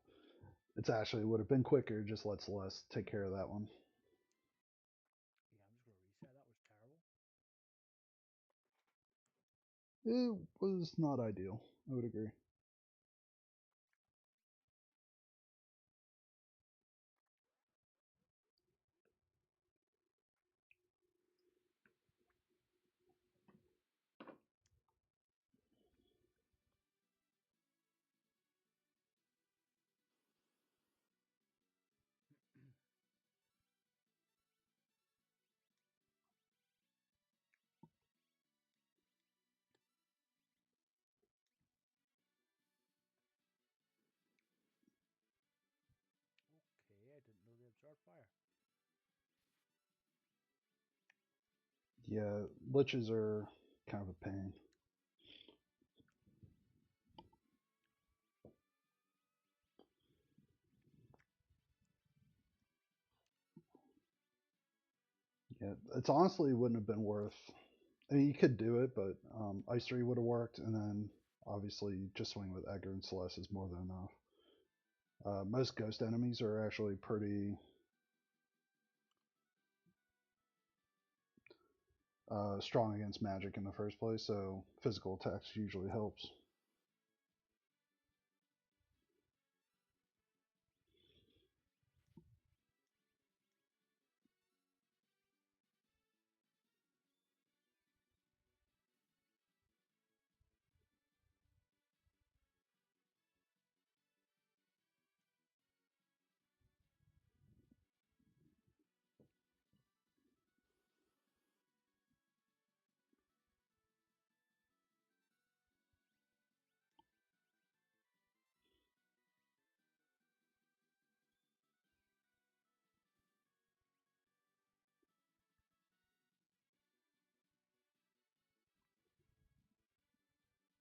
[SPEAKER 1] It's actually would have been quicker. Just let Celeste take care of that one.
[SPEAKER 2] Yeah, I'm just gonna reset. That was terrible.
[SPEAKER 1] It was not ideal. I would agree.
[SPEAKER 2] powered fire.
[SPEAKER 1] Yeah, liches are kind of a pain. Yeah, it's honestly wouldn't have been worth. I mean, you could do it, but Ice 3 would have worked, and then obviously just swing with Edgar and Celeste is more than enough. Most ghost enemies are actually pretty strong against magic in the first place, so physical attacks usually helps.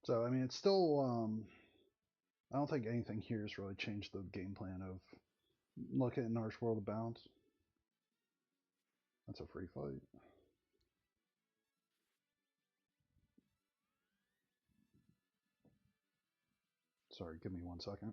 [SPEAKER 1] So I mean, it's still. I don't think anything here has really changed the game plan of looking at Arch World of Bounds. That's a free fight. Sorry, give me 1 second.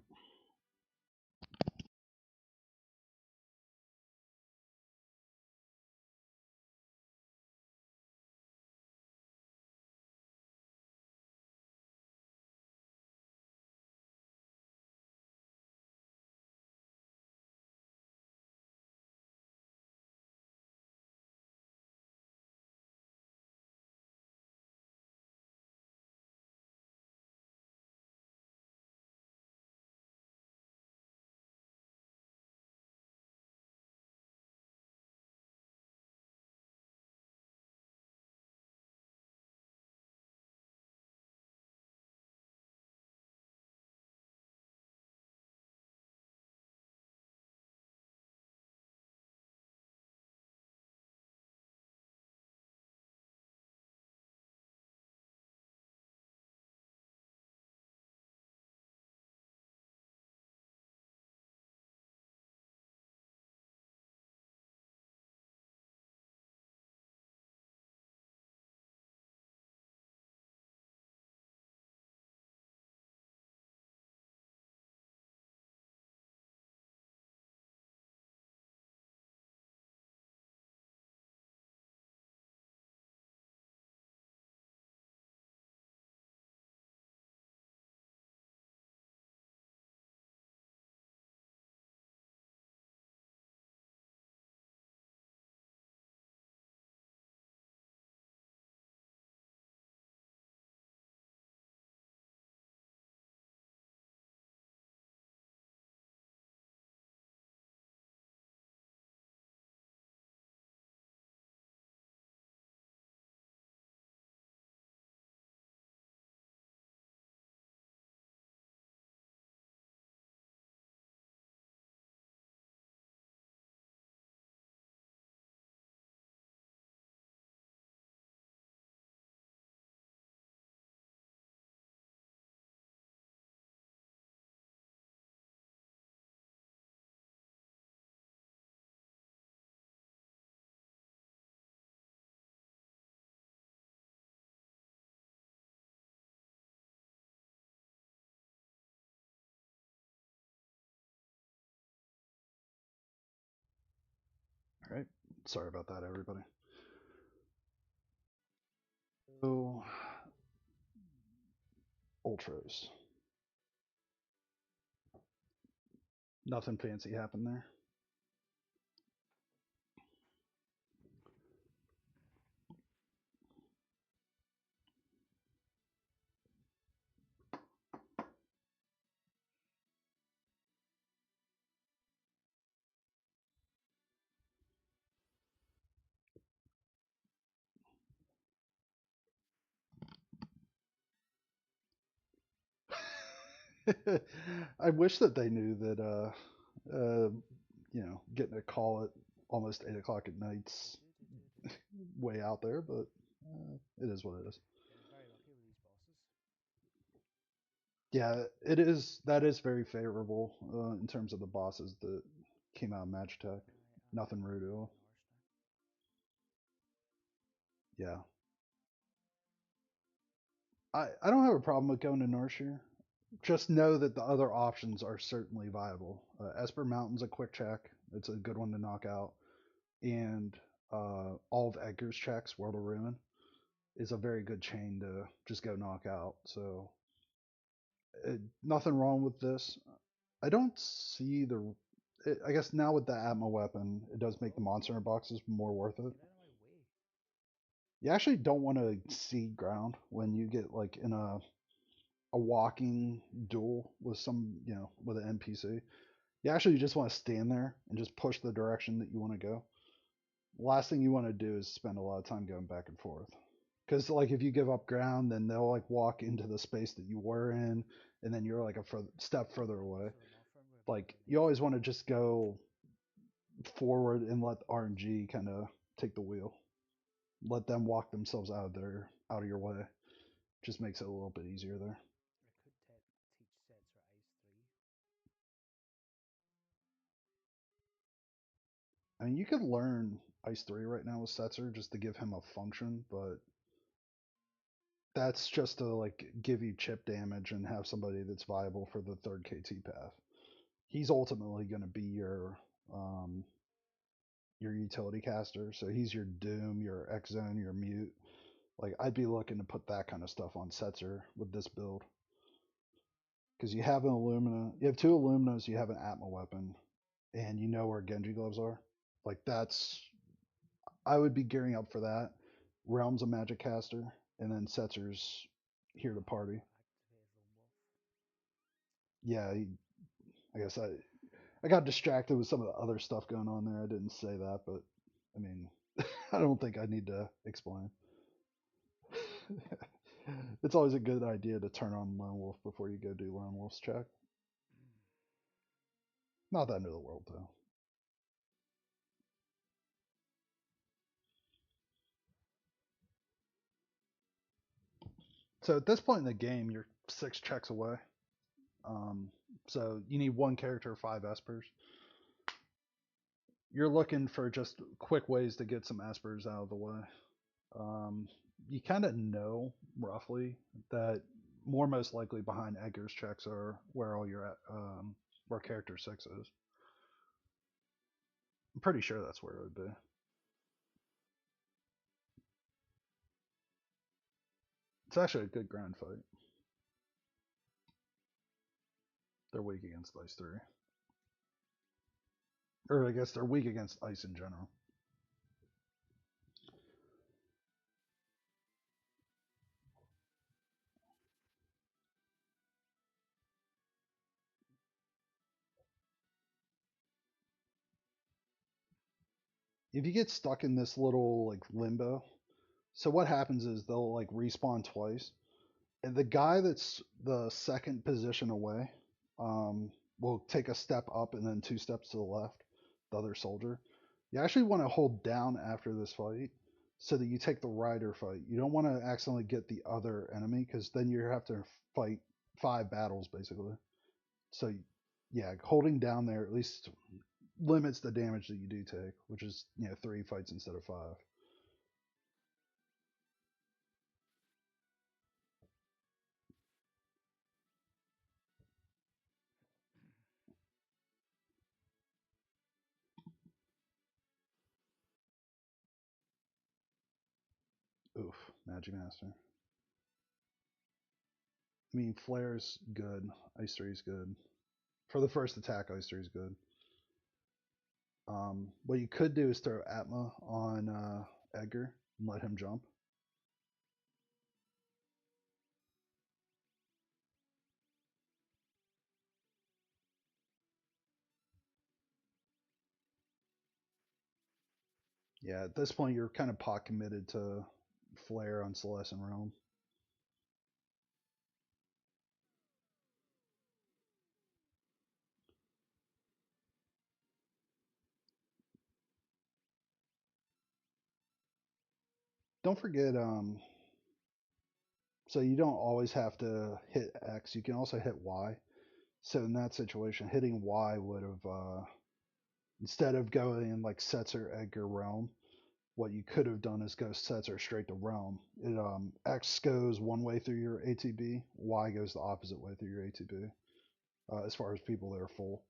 [SPEAKER 1] All right. Sorry about that, everybody. So, ultras. Nothing fancy happened there. I wish that they knew that getting a call at almost 8 o'clock at night's way out there, but it is what it is.
[SPEAKER 2] Getting very lucky with these bosses.
[SPEAKER 1] Yeah, it is. That is very favorable in terms of the bosses that came out of Magitech.
[SPEAKER 2] I
[SPEAKER 1] Nothing rude at
[SPEAKER 2] am
[SPEAKER 1] all.
[SPEAKER 2] going arse now.
[SPEAKER 1] Yeah, I don't have a problem with going to Norshire. Just know that the other options are certainly viable. Esper Mountain's a quick check. It's a good one to knock out. And all of Edgar's checks, World of Ruin, is a very good chain to just go knock out. So nothing wrong with this. I don't see the. I guess now with the Atma weapon, it does make the
[SPEAKER 2] Oh,
[SPEAKER 1] monster boxes more worth it.
[SPEAKER 2] get out of my way.
[SPEAKER 1] You actually don't want to cede ground when you get like in a walking duel with with an NPC. You actually just want to stand there and just push the direction that you want to go. The last thing you want to do is spend a lot of time going back and forth. Because like if you give up ground, then they'll like walk into the space that you were in, and then you're like a step further away.
[SPEAKER 2] So enough for him with
[SPEAKER 1] Like you
[SPEAKER 2] grenades.
[SPEAKER 1] always want to just go forward and let RNG kind of take the wheel. Let them walk themselves out of your way. Just makes it a little bit easier there.
[SPEAKER 2] I could teach sets for Ice 3.
[SPEAKER 1] I mean, you could learn Ice 3 right now with Setzer just to give him a function, but that's just to like give you chip damage and have somebody that's viable for the third KT path. He's ultimately going to be um, your utility caster, so he's your Doom, your X Zone, your Mute. Like I'd be looking to put that kind of stuff on Setzer with this build because you have an Illumina, you have two Illuminas, you have an Atma weapon, and you know where Genji gloves are. Like that's I would be gearing up for that. Realm's a magic caster, and then Setzer's here to party.
[SPEAKER 2] Activate Lone Wolf.
[SPEAKER 1] Yeah, I guess I got distracted with some of the other stuff going on there. I didn't say that, but I mean, I don't think I need to explain. It's always a good idea to turn on Lone Wolf before you go do Lone Wolf's check. Not the end of the world, though. So at this point in the game, you're 6 checks away. Um, so you need one character, 5 espers. You're looking for just quick ways to get some espers out of the way. Um, you kind of know roughly that more most likely behind Edgar's checks are where all your where character 6 is. I'm pretty sure that's where it would be. It's actually a good ground fight. They're weak against Ice 3. Or I guess they're weak against Ice in general. If you get stuck in this little like limbo, so what happens is they'll like respawn twice, and the guy that's the second position away will take a step up and then 2 steps to the left, the other soldier. You actually want to hold down after this fight so that you take the rider fight. You don't want to accidentally get the other enemy because then you have to fight 5 battles basically. So yeah, holding down there at least limits the damage that you do take, which is 3 fights instead of 5. Oof, Magimaster. I mean, Flare's good. Ice 3 is good. For the first attack, Ice 3 is good. What you could do is throw Atma on Edgar and let him jump. Yeah, at this point, you're kind of pot committed to Flare on Celeste and Realm. don't forget, so you don't always have to hit X. You can also hit Y. So in that situation, hitting Y would have instead of going in like Setzer, Edgar, Realm, what you could have done is go Setzer straight to Realm. It X goes one way through your ATB, Y goes the opposite way through your ATB. As far as people that are full,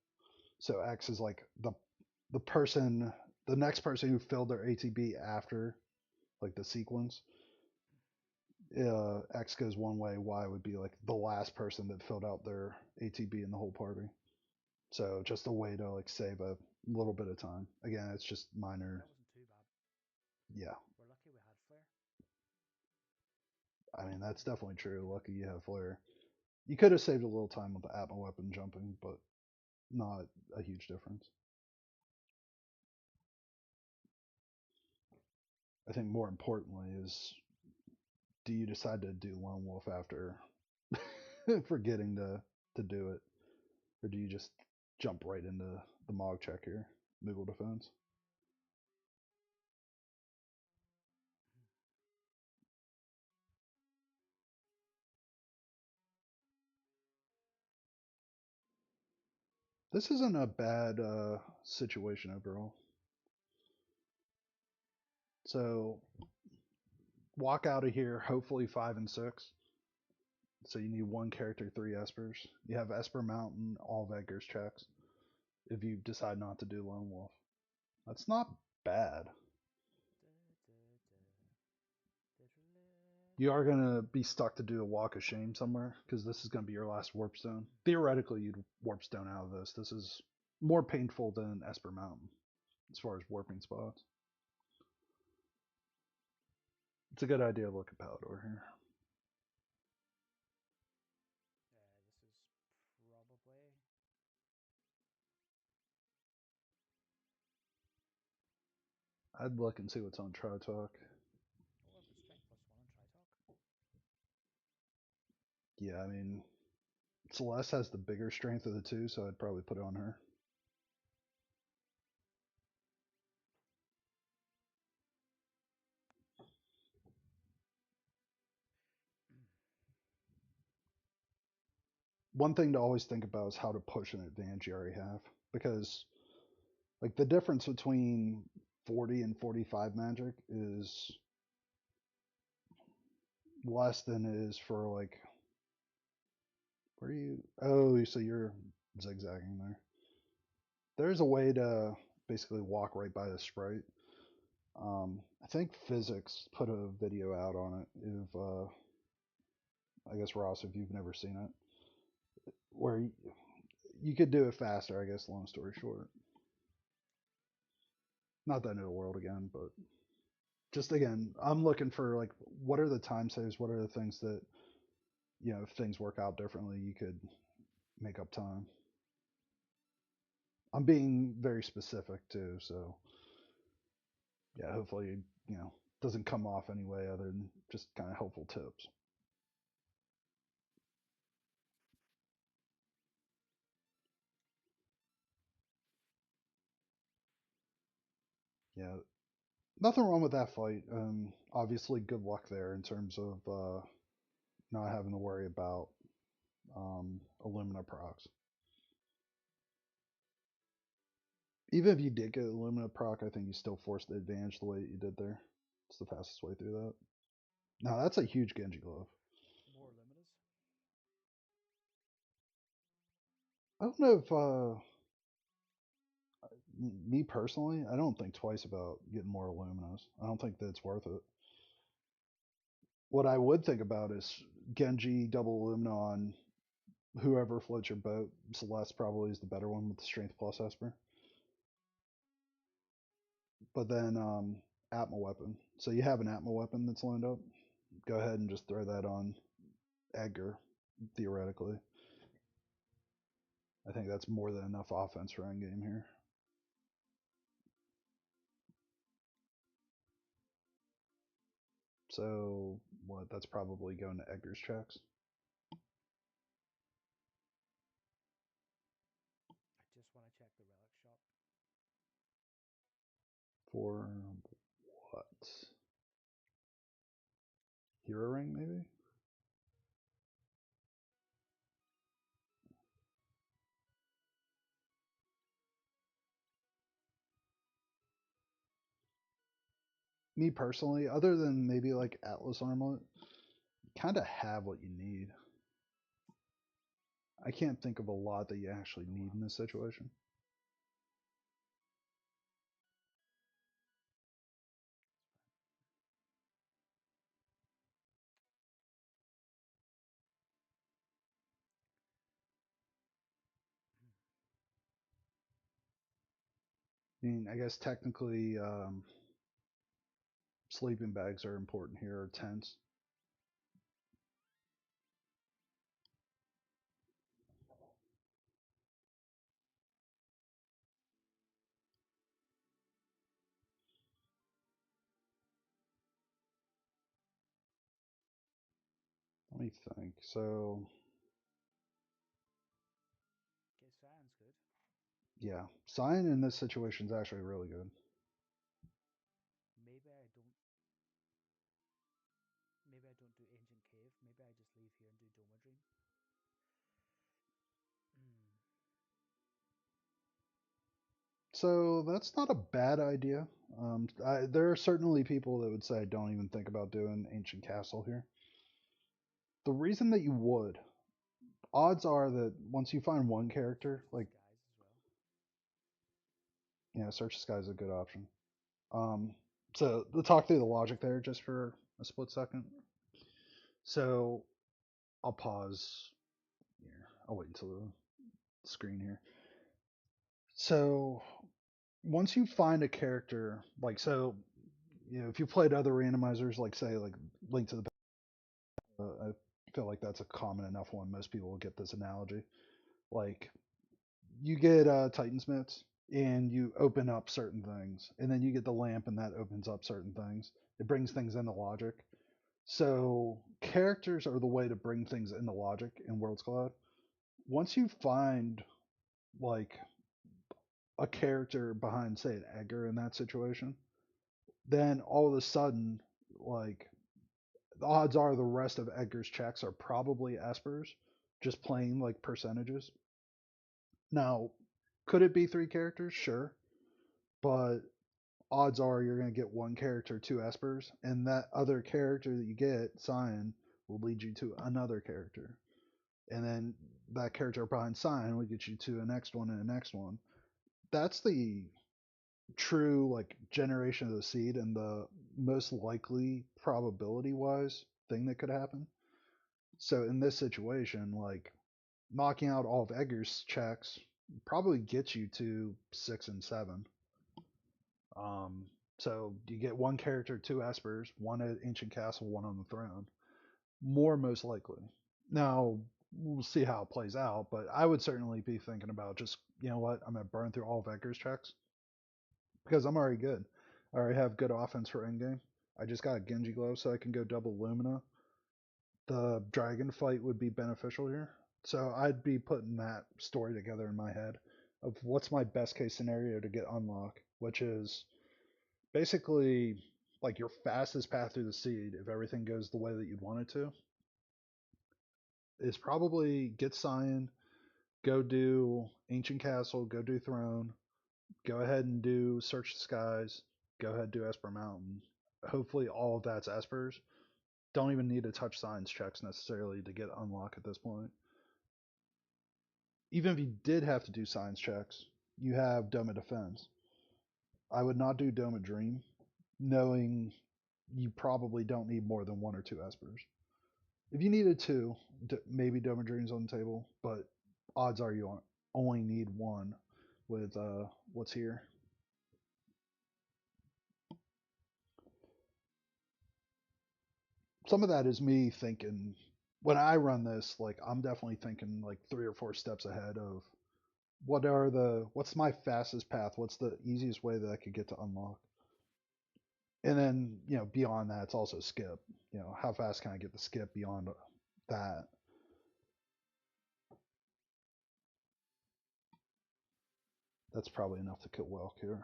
[SPEAKER 1] so X is like the person, the next person who filled their ATB after like the sequence. X goes one way, Y would be like the last person that filled out their ATB in the whole party. So just a way to like save a little bit of time. Again, it's just minor.
[SPEAKER 2] That wasn't too bad.
[SPEAKER 1] Yeah,
[SPEAKER 2] We're lucky we had flare.
[SPEAKER 1] I mean that's definitely true. Lucky you have flare. You could have saved a little time with the Atma weapon jumping, but not a huge difference. I think more importantly is, do you decide to do lone wolf after forgetting to do it, or do you just jump right into the Mog check here, Moogle defense? This isn't a bad situation overall. So walk out of here, hopefully 5 and 6. So you need one character, 3 espers. You have Esper Mountain, all of Edgar's checks. If you decide not to do Lone Wolf, that's not bad. You are gonna be stuck to do a Walk of Shame somewhere because this is gonna be your last Warp Stone. Theoretically, you'd Warp Stone out of this. This is more painful than Esper Mountain as far as warping spots. It's a good idea to look at Palador here.
[SPEAKER 2] This is probably.
[SPEAKER 1] I'd look and see what's on Tritalk.
[SPEAKER 2] Oh, I've got strength +1 on Tritalk.
[SPEAKER 1] Yeah, I mean, Celeste has the bigger strength of the two, so I'd probably put it on her. One thing to always think about is how to push an advantage you already have, because like the difference between 40 and 45 magic is less than it is for like, where are you? Oh, so you're zigzagging there. There's a way to basically walk right by the sprite. I think Physics put a video out on it. If I guess Ross, if you've never seen it, where you could do it faster. I guess. Long story short, not that new the world again, but just again, I'm looking for like what are the time saves? What are the things that if things work out differently, you could make up time. I'm being very specific too, so yeah, hopefully doesn't come off anyway other than just kind of helpful tips. Yeah, nothing wrong with that fight. Obviously, good luck there in terms of not having to worry about Illumina procs. Even if you did get Illumina proc, I think you still forced the advantage the way you did there. It's the fastest way through that. Now that's a huge Genji glove.
[SPEAKER 2] More luminous.
[SPEAKER 1] I don't know if me personally, I don't think twice about getting more Illuminas. I don't think that's worth it. What I would think about is Genji double Illumina on whoever floats your boat. Celeste probably is the better one with the Strength plus Esper. But then Atma weapon. So you have an Atma weapon that's lined up. Go ahead and just throw that on Edgar, theoretically. I think that's more than enough offense for endgame here. So what? That's probably going to Edgar's checks.
[SPEAKER 2] I just want to check the relic shop.
[SPEAKER 1] For what? Hero ring, maybe? Me personally, other than maybe like Atlas Armlet, you kind of have what you need. I can't think of a lot that you actually
[SPEAKER 2] No
[SPEAKER 1] need in this
[SPEAKER 2] Atlas.
[SPEAKER 1] situation. I mean, I guess technically, sleeping bags are important here, or tents. Let me think. So,
[SPEAKER 2] Okay, Cyan's good.
[SPEAKER 1] yeah, Sign in this situation is actually really good.
[SPEAKER 2] Maybe I don't. Maybe I don't do Ancient Cave. Maybe I just leave here and do Doma Dream. Hmm.
[SPEAKER 1] So that's not a bad idea. There are certainly people that would say don't even think about doing Ancient Castle here. The reason that you would, odds are that once you find one character,
[SPEAKER 2] Search the
[SPEAKER 1] like,
[SPEAKER 2] skies as well.
[SPEAKER 1] yeah, Search the Sky is a good option. Um, so to talk through the logic there just for a split second. So I'll pause here. I'll wait until the screen here. So once you find a character, like, so, if you played other randomizers, like say like Link to the I feel like that's a common enough one. Most people will get this analogy. Like, you get Titansmiths and you open up certain things, and then you get the lamp and that opens up certain things. It brings things into logic. So characters are the way to bring things into logic in Worlds Collide. Once you find like a character behind, say, an Edgar in that situation, then all of a sudden, like, the odds are the rest of Edgar's checks are probably Espers, just plain like percentages. Now, could it be three characters? Sure, but odds are you're going to get one character, two Espers, and that other character that you get, Cyan, will lead you to another character. And then that character behind Cyan will get you to the next one and the next one. That's the true like generation of the seed and the most likely probability wise thing that could happen. So in this situation, like, knocking out all of Edgar's checks probably gets you to 6 and 7. Um, so you get one character, two Espers, one at Ancient Castle, one on the throne. More most likely. Now we'll see how it plays out, but I would certainly be thinking about just, you know what, I'm gonna burn through all of Edgar's checks because I'm already good. I already have good offense for endgame. I just got a Genji Glove so I can go double Lumina. The dragon fight would be beneficial here. So I'd be putting that story together in my head of what's my best case scenario to get unlock, which is basically like your fastest path through the seed if everything goes the way that you'd want it to is probably get Cyan, go do Ancient Castle, go do Throne, go ahead and do Search the Skies, go ahead and do Esper Mountain. Hopefully all of that's Espers. Don't even need to touch science checks necessarily to get unlock at this point. Even if you did have to do science checks, you have Dome of Defense. I would not do Dome of Dream, knowing you probably don't need more than one or two Espers. If you needed two, maybe Dome of Dream's on the table, but odds are you only need one with what's here. Some of that is me thinking when I run this, like, I'm definitely thinking like 3 or 4 steps ahead of what's my fastest path? What's the easiest way that I could get to unlock? And then, beyond that, it's also skip. How fast can I get the skip beyond that? That's probably enough to kill Welk here.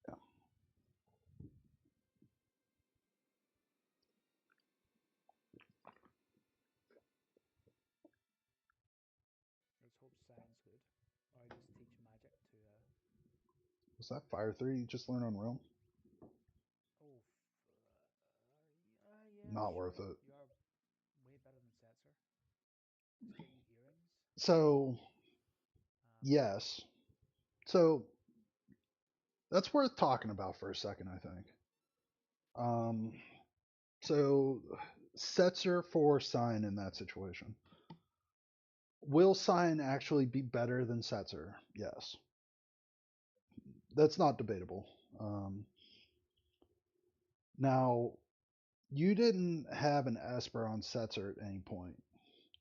[SPEAKER 1] Yeah. Was that Fire 3 you just learned on Realm?
[SPEAKER 2] Oh, yeah,
[SPEAKER 1] Not worth
[SPEAKER 2] sure.
[SPEAKER 1] it.
[SPEAKER 2] You are way better than Setzer. Just get you earrings.
[SPEAKER 1] So,
[SPEAKER 2] Um,
[SPEAKER 1] yes. So, that's worth talking about for a second, I think. Um, so, Setzer for Sign in that situation. Will Sign actually be better than Setzer? Yes. That's not debatable. Um, Now, you didn't have an Esper on Setzer at any point.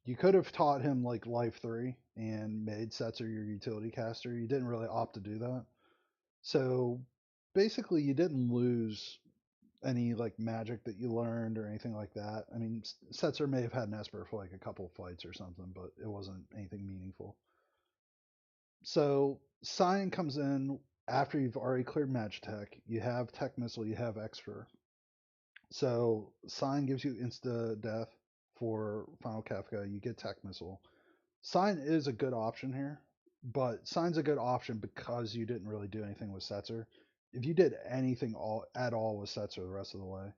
[SPEAKER 1] You could have taught him like Life 3 and made Setzer your utility caster. You didn't really opt to do that. So basically, you didn't lose any like magic that you learned or anything like that. I mean, Setzer may have had an Esper for like a couple of fights or something, but it wasn't anything meaningful. So Cyan comes in after you've already cleared Magitech. You have Tech Missile, you have Expert. So Sign gives you insta death for Final Kafka. You get Tech Missile. Sign is a good option here, but Sign's a good option because you didn't really do anything with Setzer. If you did anything at all with Setzer the rest of the way,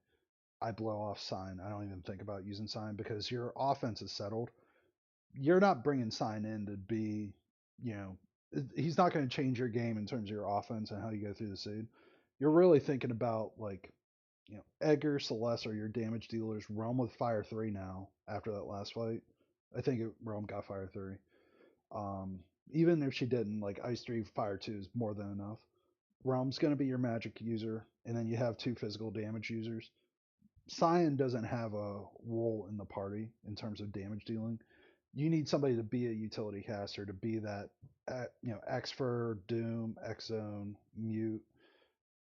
[SPEAKER 1] I blow off Sign. I don't even think about using Sign because your offense is settled. You're not bringing Sign in to be, you know, he's not going to change your game in terms of your offense and how you go through the seed. You're really thinking about like Edgar, Celeste are your damage dealers. Realm with Fire 3 now after that last fight. I think Realm got Fire 3. Um, Even if she didn't, like Ice 3, Fire 2 is more than enough. Realm's going to be your magic user, and then you have two physical damage users. Cyan doesn't have a role in the party in terms of damage dealing. You need somebody to be a utility caster, to be that, Xfer, Doom, X Zone, Mute.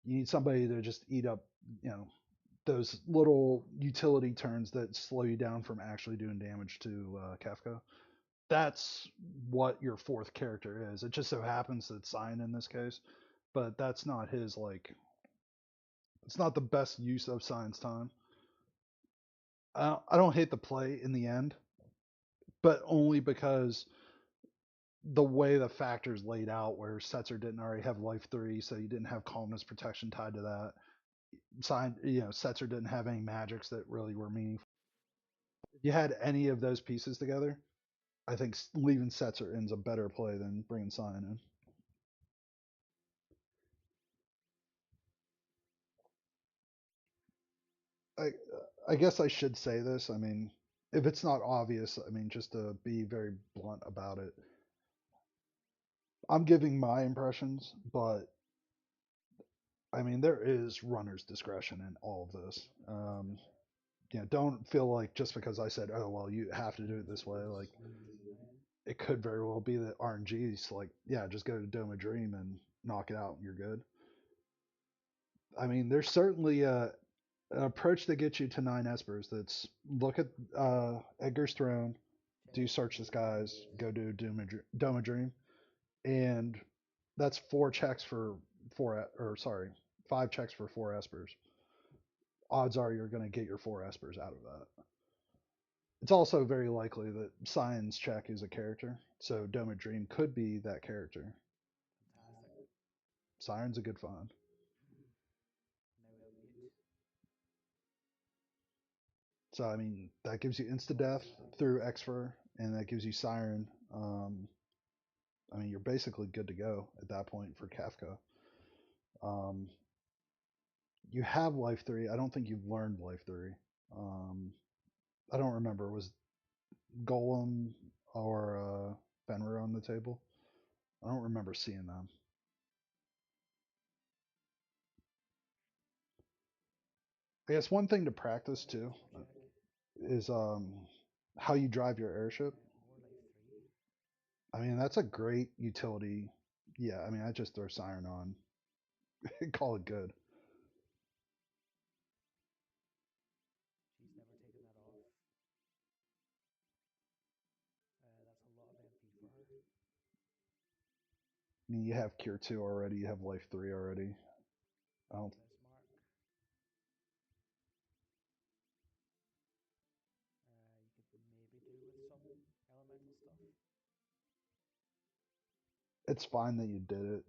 [SPEAKER 1] You need somebody to just eat up, you know, those little utility turns that slow you down from actually doing damage to Kefka. That's what your fourth character is. It just so happens that Cyan in this case, but that's not his like. It's not the best use of Cyan's time. I don't hate the play in the end, but only because the way the factors laid out, where Setzer didn't already have Life 3, so you didn't have Calmness Protection tied to that. Setzer didn't have any magics that really were meaningful. If you had any of those pieces together, I think leaving Setzer in's a better play than bringing Cyan in. I I guess I should say this. I mean, if it's not obvious, I mean, just to be very blunt about it, I'm giving my impressions, but I mean, there is runner's discretion in all of this.
[SPEAKER 2] yep, definitely.
[SPEAKER 1] Don't feel like just because I said, oh, well, you have to do it this way, like
[SPEAKER 2] No,
[SPEAKER 1] it could very well be that RNG's like, yeah, just go to Dome of Dream and knock it out and you're good. I mean, there's certainly an approach that gets you to 9 Espers. That's look at Edgar's Throne,
[SPEAKER 2] check
[SPEAKER 1] do
[SPEAKER 2] out
[SPEAKER 1] Search the
[SPEAKER 2] Dome of Dream.
[SPEAKER 1] Skies, go do Dome of Dream, and that's 4 checks for or sorry, 5 checks for 4 Espers. Odds are you're going to get your 4 Espers out of that. It's also very likely that Cyan's check is a character, so Dome of Dream could be that character.
[SPEAKER 2] Fantastic.
[SPEAKER 1] Siren's a good find.
[SPEAKER 2] Now we update.
[SPEAKER 1] So I mean that gives you insta
[SPEAKER 2] What
[SPEAKER 1] death
[SPEAKER 2] is next?
[SPEAKER 1] through Xfer, and that gives you Siren. I mean you're basically good to go at that point for Kafka. Um, you have Life 3. I don't think you've learned Life 3. Um, I don't remember. Was Golem or Fenrir on the table? I don't remember seeing them. I guess one thing to practice
[SPEAKER 2] Let me
[SPEAKER 1] too
[SPEAKER 2] double check.
[SPEAKER 1] is how you drive your airship.
[SPEAKER 2] More Life 3.
[SPEAKER 1] I mean, that's a great utility. Yeah, I mean, I just throw Siren on, call it good.
[SPEAKER 2] She's never taken that off. That's a lot of MP for her.
[SPEAKER 1] I mean, you have Cure 2 already, you have Life 3 already. I don't.
[SPEAKER 2] Bismarck. You could maybe do with some elemental stuff.
[SPEAKER 1] It's fine that you did it.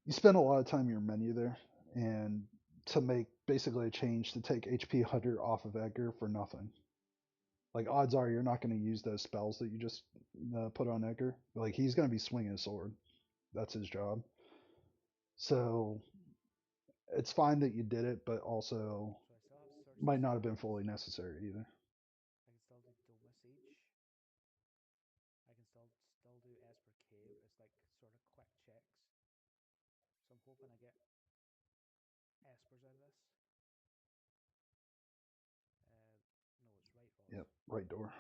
[SPEAKER 1] you spend a lot of time in your menu there, and to make basically a change to take HP Hunter off of Edgar for nothing. Like odds are you're not going to use those spells that you just put on Edgar. Like he's going to be swinging a sword. That's his job. So it's fine that you did it, but also
[SPEAKER 2] So I still have Search the
[SPEAKER 1] might not have been
[SPEAKER 2] Skies.
[SPEAKER 1] fully necessary either.
[SPEAKER 2] I can still do Doma Siege. I can still do Esper Cave. It's like sort of quick checks. So I'm hoping I get Espers out of this. No, it's right Vod.
[SPEAKER 1] Yep, right door.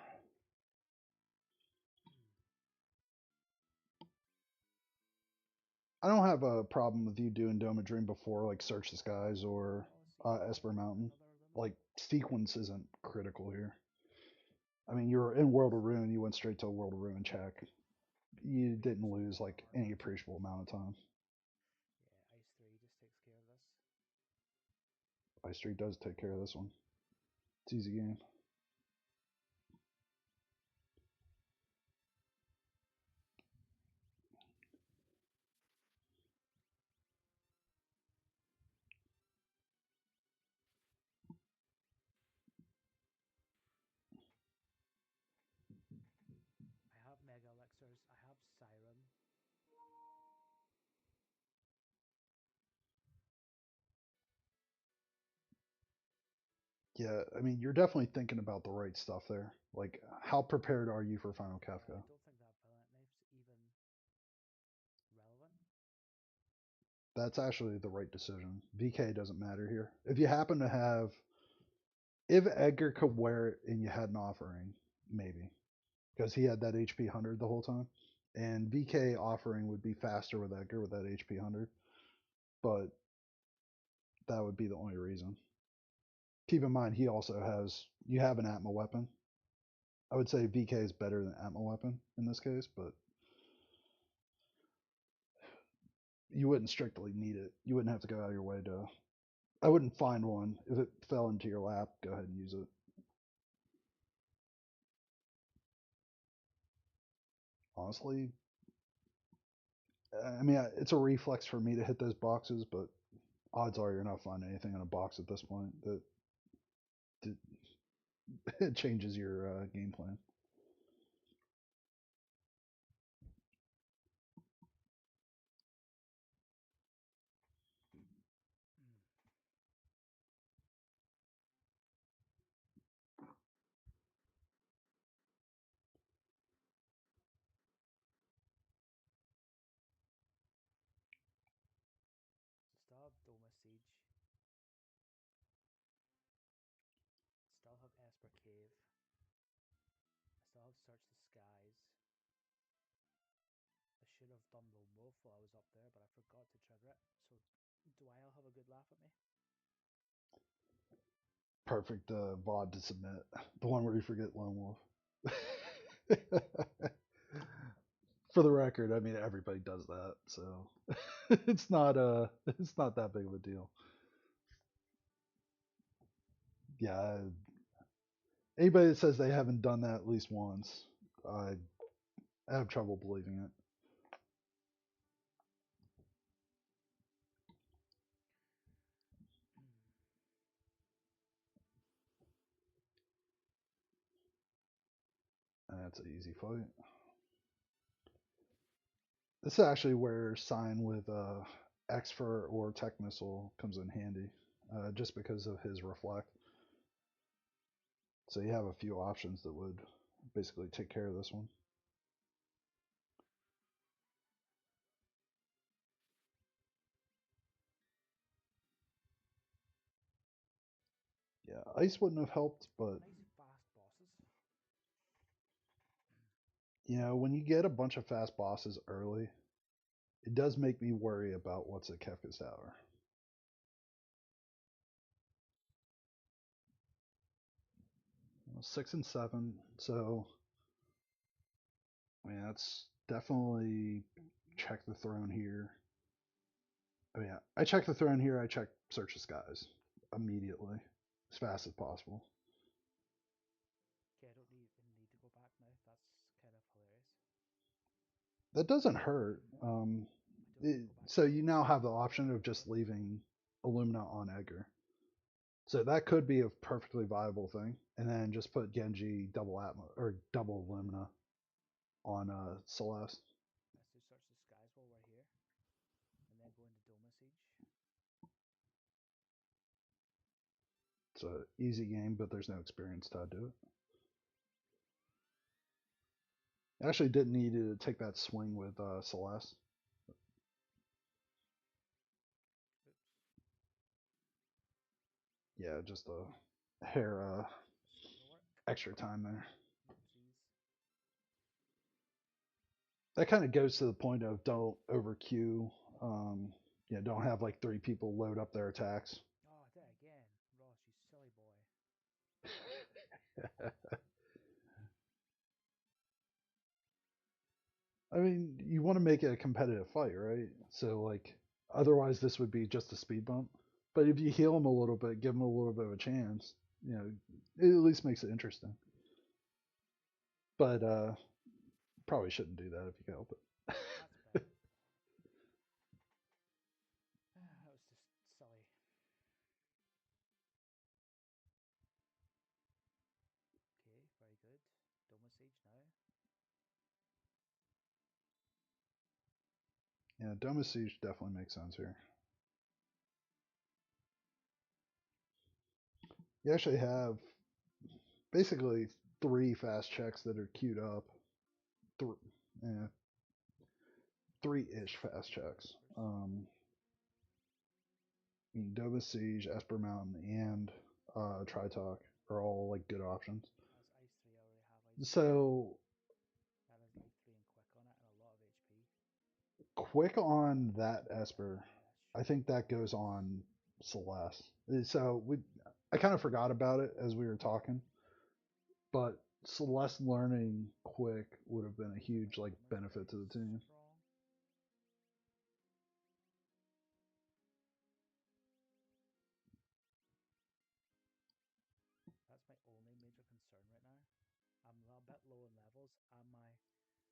[SPEAKER 1] I don't have a problem with you doing Dome Dream before like Search the Skies or
[SPEAKER 2] Oh, see, I got
[SPEAKER 1] Esper Mountain.
[SPEAKER 2] another room.
[SPEAKER 1] Like sequence isn't critical here. I mean, you're in World of Ruin. You went straight to a World of Ruin check. You didn't lose like any appreciable amount of time.
[SPEAKER 2] Yeah, Ice 3 just takes care of this.
[SPEAKER 1] Ice Street does take care of this one. It's easy game.
[SPEAKER 2] I have Mega Elixirs. I have Siren.
[SPEAKER 1] Yeah, I mean, you're definitely thinking about the right stuff there. Like, how prepared are you for Final
[SPEAKER 2] I
[SPEAKER 1] Kafka?
[SPEAKER 2] don't think that Brilliant Knife's even relevant.
[SPEAKER 1] That's actually the right decision. VK doesn't matter here. If you happen to have, if Edgar could wear it and you had an offering, maybe, because he had that HP 100 the whole time. And VK offering would be faster with Edgar with that HP 100, but that would be the only reason. Keep in mind, he also has, you have an Atma weapon. I would say VK is better than Atma weapon in this case, but you wouldn't strictly need it. You wouldn't have to go out of your way to. I wouldn't find one. If it fell into your lap, go ahead and use it. Honestly, I mean, it's a reflex for me to hit those boxes, but odds are you're not finding anything in a box at this point that it changes your game plan.
[SPEAKER 2] Mm. So still have Doma Siege. Still have Esper Cave. I still have Search the Skies. I should have done Lone Wolf while I was up there, but I forgot to trigger it. So do I have a good laugh at me?
[SPEAKER 1] Perfect VOD to submit. The one where you forget Lone Wolf. For the record, I mean everybody does that, so it's not that big of a deal. Yeah, anybody that says they haven't done that at least once, I have trouble believing it. That's an easy fight. This is actually where sign with Exfer or Tech Missile comes in handy, just because of his reflect. So you have a few options that would basically take care of this one. Yeah, ice wouldn't have helped, but
[SPEAKER 2] Nice fast bosses.
[SPEAKER 1] you know when you get a bunch of fast bosses early, it does make me worry about what's at Kefka's Tower. 6 and 7, so I mean that's definitely check the throne here. I mean, I check the throne here. I check Search the Skies immediately, as fast as possible.
[SPEAKER 2] Okay, I don't need to go back now. That's kind of hilarious.
[SPEAKER 1] That doesn't hurt.
[SPEAKER 2] I
[SPEAKER 1] So you now have the option of just leaving Illumina on Edgar. So that could be a perfectly viable thing, and then just put Genji double Atma or double Illumina on Celeste.
[SPEAKER 2] Let's do search the skies while we're here, and then go into Doma Siege.
[SPEAKER 1] It's a easy game, but there's no experience tied to it. I actually didn't need to take that swing with Celeste.
[SPEAKER 2] Oops.
[SPEAKER 1] Yeah, just a hair
[SPEAKER 2] That's not gonna work.
[SPEAKER 1] extra time there.
[SPEAKER 2] Oopsies.
[SPEAKER 1] That kind of goes to the point of don't over queue. Yeah, don't have like three people load up their attacks.
[SPEAKER 2] Oh, I did it again. Ross, you silly boy.
[SPEAKER 1] I mean, you want to make it a competitive fight, right? So like, otherwise this would be just a speed bump. But if you heal them a little bit, give them a little bit of a chance, it at least makes it interesting. But probably shouldn't do that if you can help it.
[SPEAKER 2] That's fair. That was just silly. Okay, very good. Doma Siege now.
[SPEAKER 1] Yeah, Doma Siege definitely makes sense here. You actually have basically three fast checks that are queued up. Th- yeah, three-ish fast checks. Doma Siege, Esper Mountain, and Tritalk are all like good options.
[SPEAKER 2] That's Ice 3. I already have Ice 3.
[SPEAKER 1] So
[SPEAKER 2] That has Light 3 and Quick on it and a lot of HP.
[SPEAKER 1] quick on that Esper, I
[SPEAKER 2] Sure.
[SPEAKER 1] think that goes on Celeste. So I kind of forgot about it as we were talking, but Celeste learning quick would have been a
[SPEAKER 2] I feel
[SPEAKER 1] huge
[SPEAKER 2] like
[SPEAKER 1] like
[SPEAKER 2] Doma's
[SPEAKER 1] benefit
[SPEAKER 2] very
[SPEAKER 1] to the team.
[SPEAKER 2] strong. That's my only major concern right now. I'm a bit low in levels and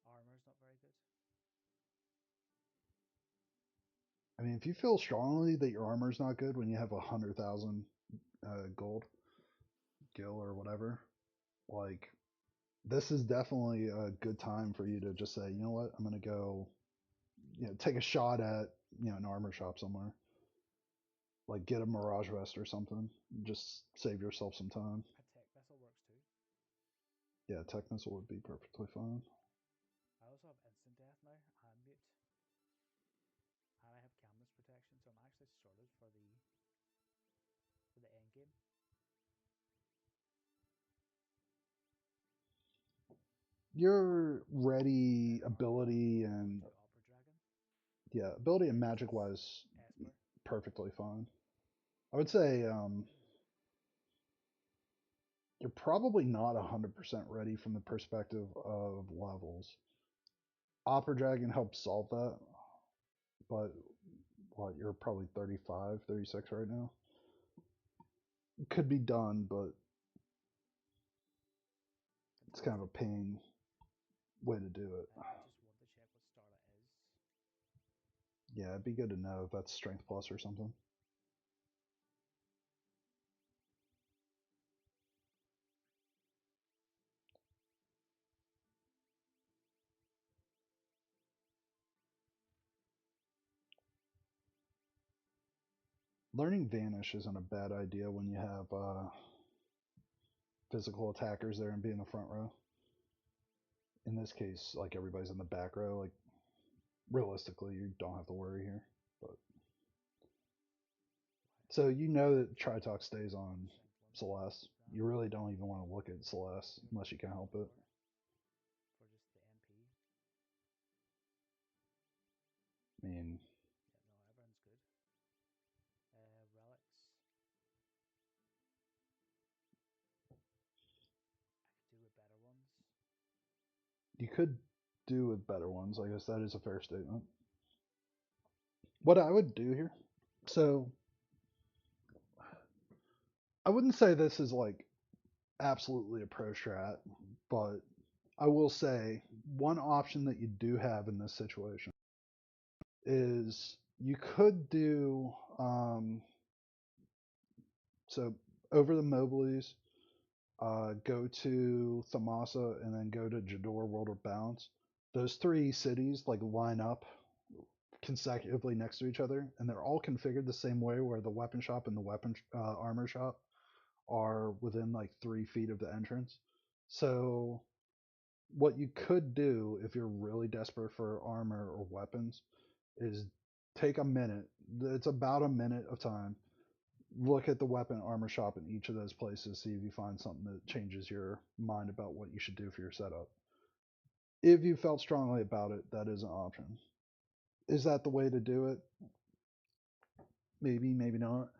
[SPEAKER 2] my armor's not very good.
[SPEAKER 1] I mean, if you feel strongly that your armor's not good when you have 100,000 gold, gil or whatever, like this is definitely a good time for you to just say, you know what, I'm gonna go, take a shot at an armor shop somewhere, like get a Mirage vest or something. Just save yourself some time.
[SPEAKER 2] A Tech Missile works too.
[SPEAKER 1] Yeah, tech missile would be perfectly fine.
[SPEAKER 2] I also have Instant Death now and Mute. And I have Canvas Protection, so I'm actually sorted for the end game.
[SPEAKER 1] Your ready
[SPEAKER 2] Better armor
[SPEAKER 1] ability
[SPEAKER 2] go
[SPEAKER 1] and
[SPEAKER 2] to Opera Dragon,
[SPEAKER 1] yeah, ability and
[SPEAKER 2] which
[SPEAKER 1] magic
[SPEAKER 2] is
[SPEAKER 1] wise,
[SPEAKER 2] Esper.
[SPEAKER 1] perfectly fine. I would say you're probably not 100% ready from the perspective of levels. Opera Dragon helps solve that, but what, you're probably 35, 36 right now. It could be done, but it's kind of a
[SPEAKER 2] Fantastic.
[SPEAKER 1] pain way to do it.
[SPEAKER 2] I just want to check what star that is.
[SPEAKER 1] Yeah, it'd be good to know if that's strength plus or something. Learning Vanish isn't a bad idea when you have physical attackers there and be in the front row. In this case, like everybody's in the back row. Like realistically, you don't have to worry here. But so you know that Tritalk stays on
[SPEAKER 2] Strength limit.
[SPEAKER 1] Celeste.
[SPEAKER 2] That
[SPEAKER 1] You really don't even want to look at Celeste
[SPEAKER 2] zero
[SPEAKER 1] unless
[SPEAKER 2] point
[SPEAKER 1] you can
[SPEAKER 2] 0.4
[SPEAKER 1] help it.
[SPEAKER 2] for just the MP.
[SPEAKER 1] I mean,
[SPEAKER 2] Yeah, no, everyone's good. Relics. I could do with better ones.
[SPEAKER 1] you could do with better ones. I guess that is a fair statement. What I would do here, so I wouldn't say this is like absolutely a pro strat, but I will say one option that you do have in this situation is you could do so over the Moblies, go to Thamasa, and then go to Jador World of Bounds. Those three cities like line up consecutively next to each other, and they're all configured the same way, where the weapon shop and the weapon armor shop are within like 3 feet of the entrance. So what you could do if you're really desperate for armor or weapons is take a minute. It's about a minute of time. Look at the weapon armor shop in each of those places. See if you find something that changes your mind about what you should do for your setup. If you felt strongly about it, that is an option. Is that the way to do it? Maybe, maybe not.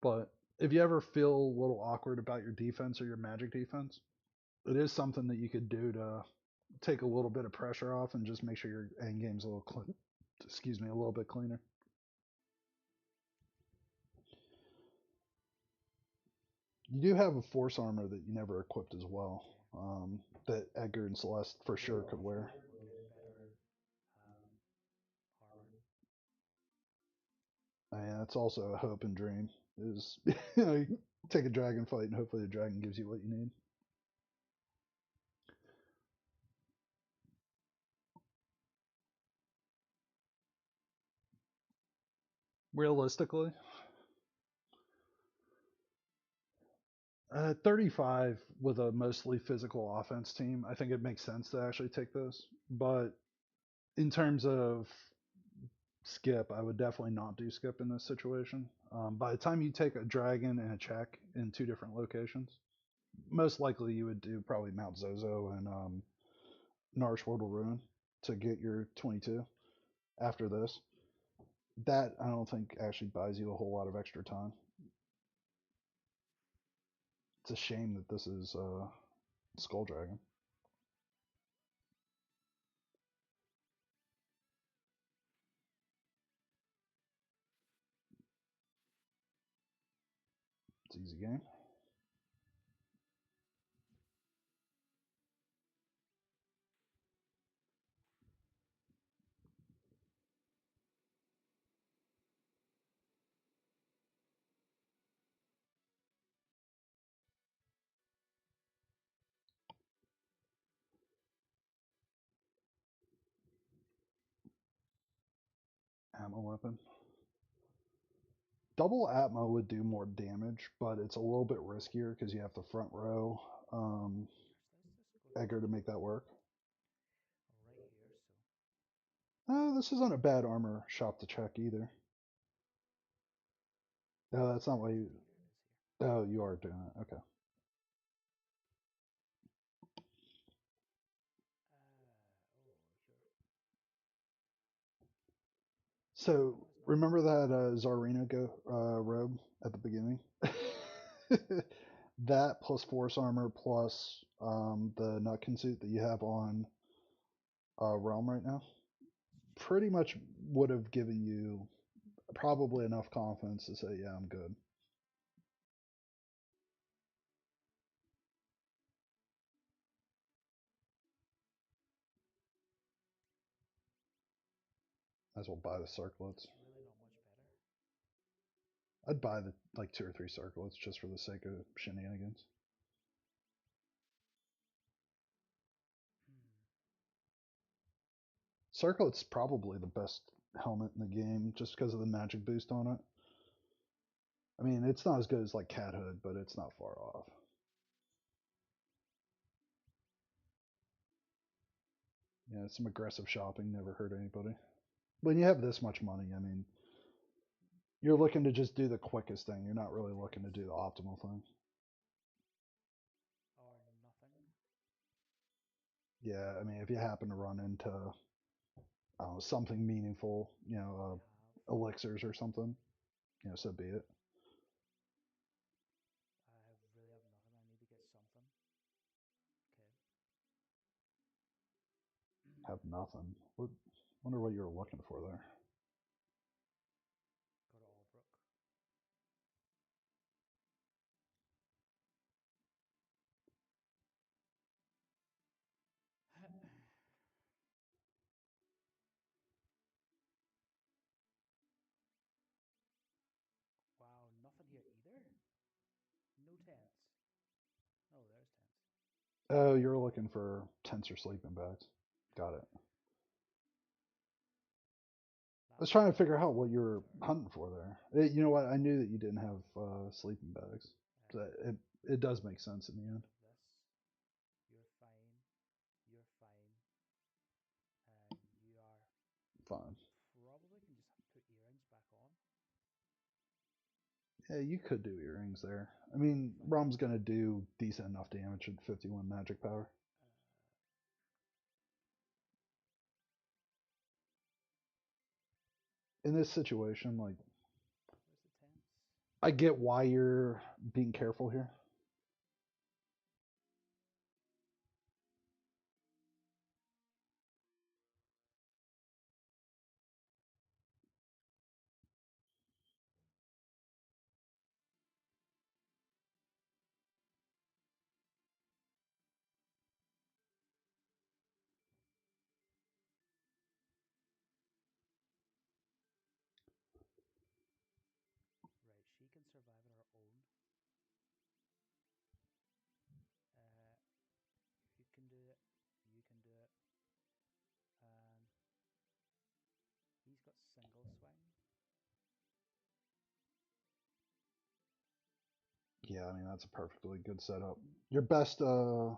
[SPEAKER 1] But if you ever feel a little awkward about your defense or your magic defense, it is something that you could do to take a little bit of pressure off and just make sure your end game's a little excuse me, a little bit cleaner. You do have a force armor that you never equipped as well, that Edgar and Celeste for sure could wear.
[SPEAKER 2] Get better armor.
[SPEAKER 1] I mean, that's also a hope and dream. Is you take a dragon fight and hopefully the dragon gives you what you need. Realistically, 35 with a mostly physical offense team, I think it makes sense to actually take this. But in terms of skip, I would definitely not do skip in this situation. By the time you take a dragon and a check in two different locations, most likely you would do probably Mount Zozo and Nourish World of Ruin to get your 22 after this. That I don't think actually buys you a whole lot of extra time. It's a shame that this is Skull Dragon. It's an easy game. Ammo weapon. Double Atmo would do more damage, but it's a little bit riskier because you have the front row
[SPEAKER 2] Let's just go
[SPEAKER 1] Edgar to make that work.
[SPEAKER 2] right here. So
[SPEAKER 1] This isn't a bad armor shop to check either. No, that's not why
[SPEAKER 2] is
[SPEAKER 1] you.
[SPEAKER 2] it here? It is here.
[SPEAKER 1] Oh, you are doing it. Okay.
[SPEAKER 2] Oh, sure. As
[SPEAKER 1] So
[SPEAKER 2] long as not.
[SPEAKER 1] remember that Zarina robe at the beginning? That plus force armor plus the Nutkin suit that you have on Realm right now pretty much would have given you probably enough confidence to say, yeah, I'm good. Might as well buy the circlets.
[SPEAKER 2] It's really not much better.
[SPEAKER 1] I'd buy the like 2 or 3 circlets just for the sake of shenanigans.
[SPEAKER 2] Hmm.
[SPEAKER 1] Circlet's probably the best helmet in the game just because of the magic boost on it. I mean, it's not as good as like Cat Hood, but it's not far off. Yeah, some aggressive shopping never hurt anybody. When you have this much money, I mean, you're looking to just do the quickest thing. You're not really looking to do the optimal thing.
[SPEAKER 2] Or nothing.
[SPEAKER 1] Yeah, I mean, if you happen to run into something meaningful,
[SPEAKER 2] I have.
[SPEAKER 1] elixirs or something, so be it.
[SPEAKER 2] Really have nothing. I need to get something. Okay.
[SPEAKER 1] Have nothing. What? Wonder what you were looking for there.
[SPEAKER 2] Go to Albrook. tents? Oh, there's tents.
[SPEAKER 1] Oh, you're looking for tents or sleeping bags. Got it. I was
[SPEAKER 2] That's
[SPEAKER 1] trying to
[SPEAKER 2] what
[SPEAKER 1] figure
[SPEAKER 2] I
[SPEAKER 1] out
[SPEAKER 2] was
[SPEAKER 1] what you
[SPEAKER 2] looking
[SPEAKER 1] were
[SPEAKER 2] for.
[SPEAKER 1] hunting for there. You know what? I knew that you didn't have sleeping bags. So
[SPEAKER 2] Uh,
[SPEAKER 1] it does make sense in the end.
[SPEAKER 2] this, you're fine. You're fine. You are
[SPEAKER 1] Fine.
[SPEAKER 2] probably can just put earrings back on.
[SPEAKER 1] Yeah, you could do earrings there. I mean,
[SPEAKER 2] Fine.
[SPEAKER 1] Rum's gonna do decent enough damage at 51 magic power.
[SPEAKER 2] Uh,
[SPEAKER 1] In this situation, like,
[SPEAKER 2] where's the tents?
[SPEAKER 1] I get why you're being careful here.
[SPEAKER 2] Right, she can survive on her own. Uh, you can do it. You can do it. And he's got single swing.
[SPEAKER 1] Yeah, I mean that's a perfectly good setup. Your best uh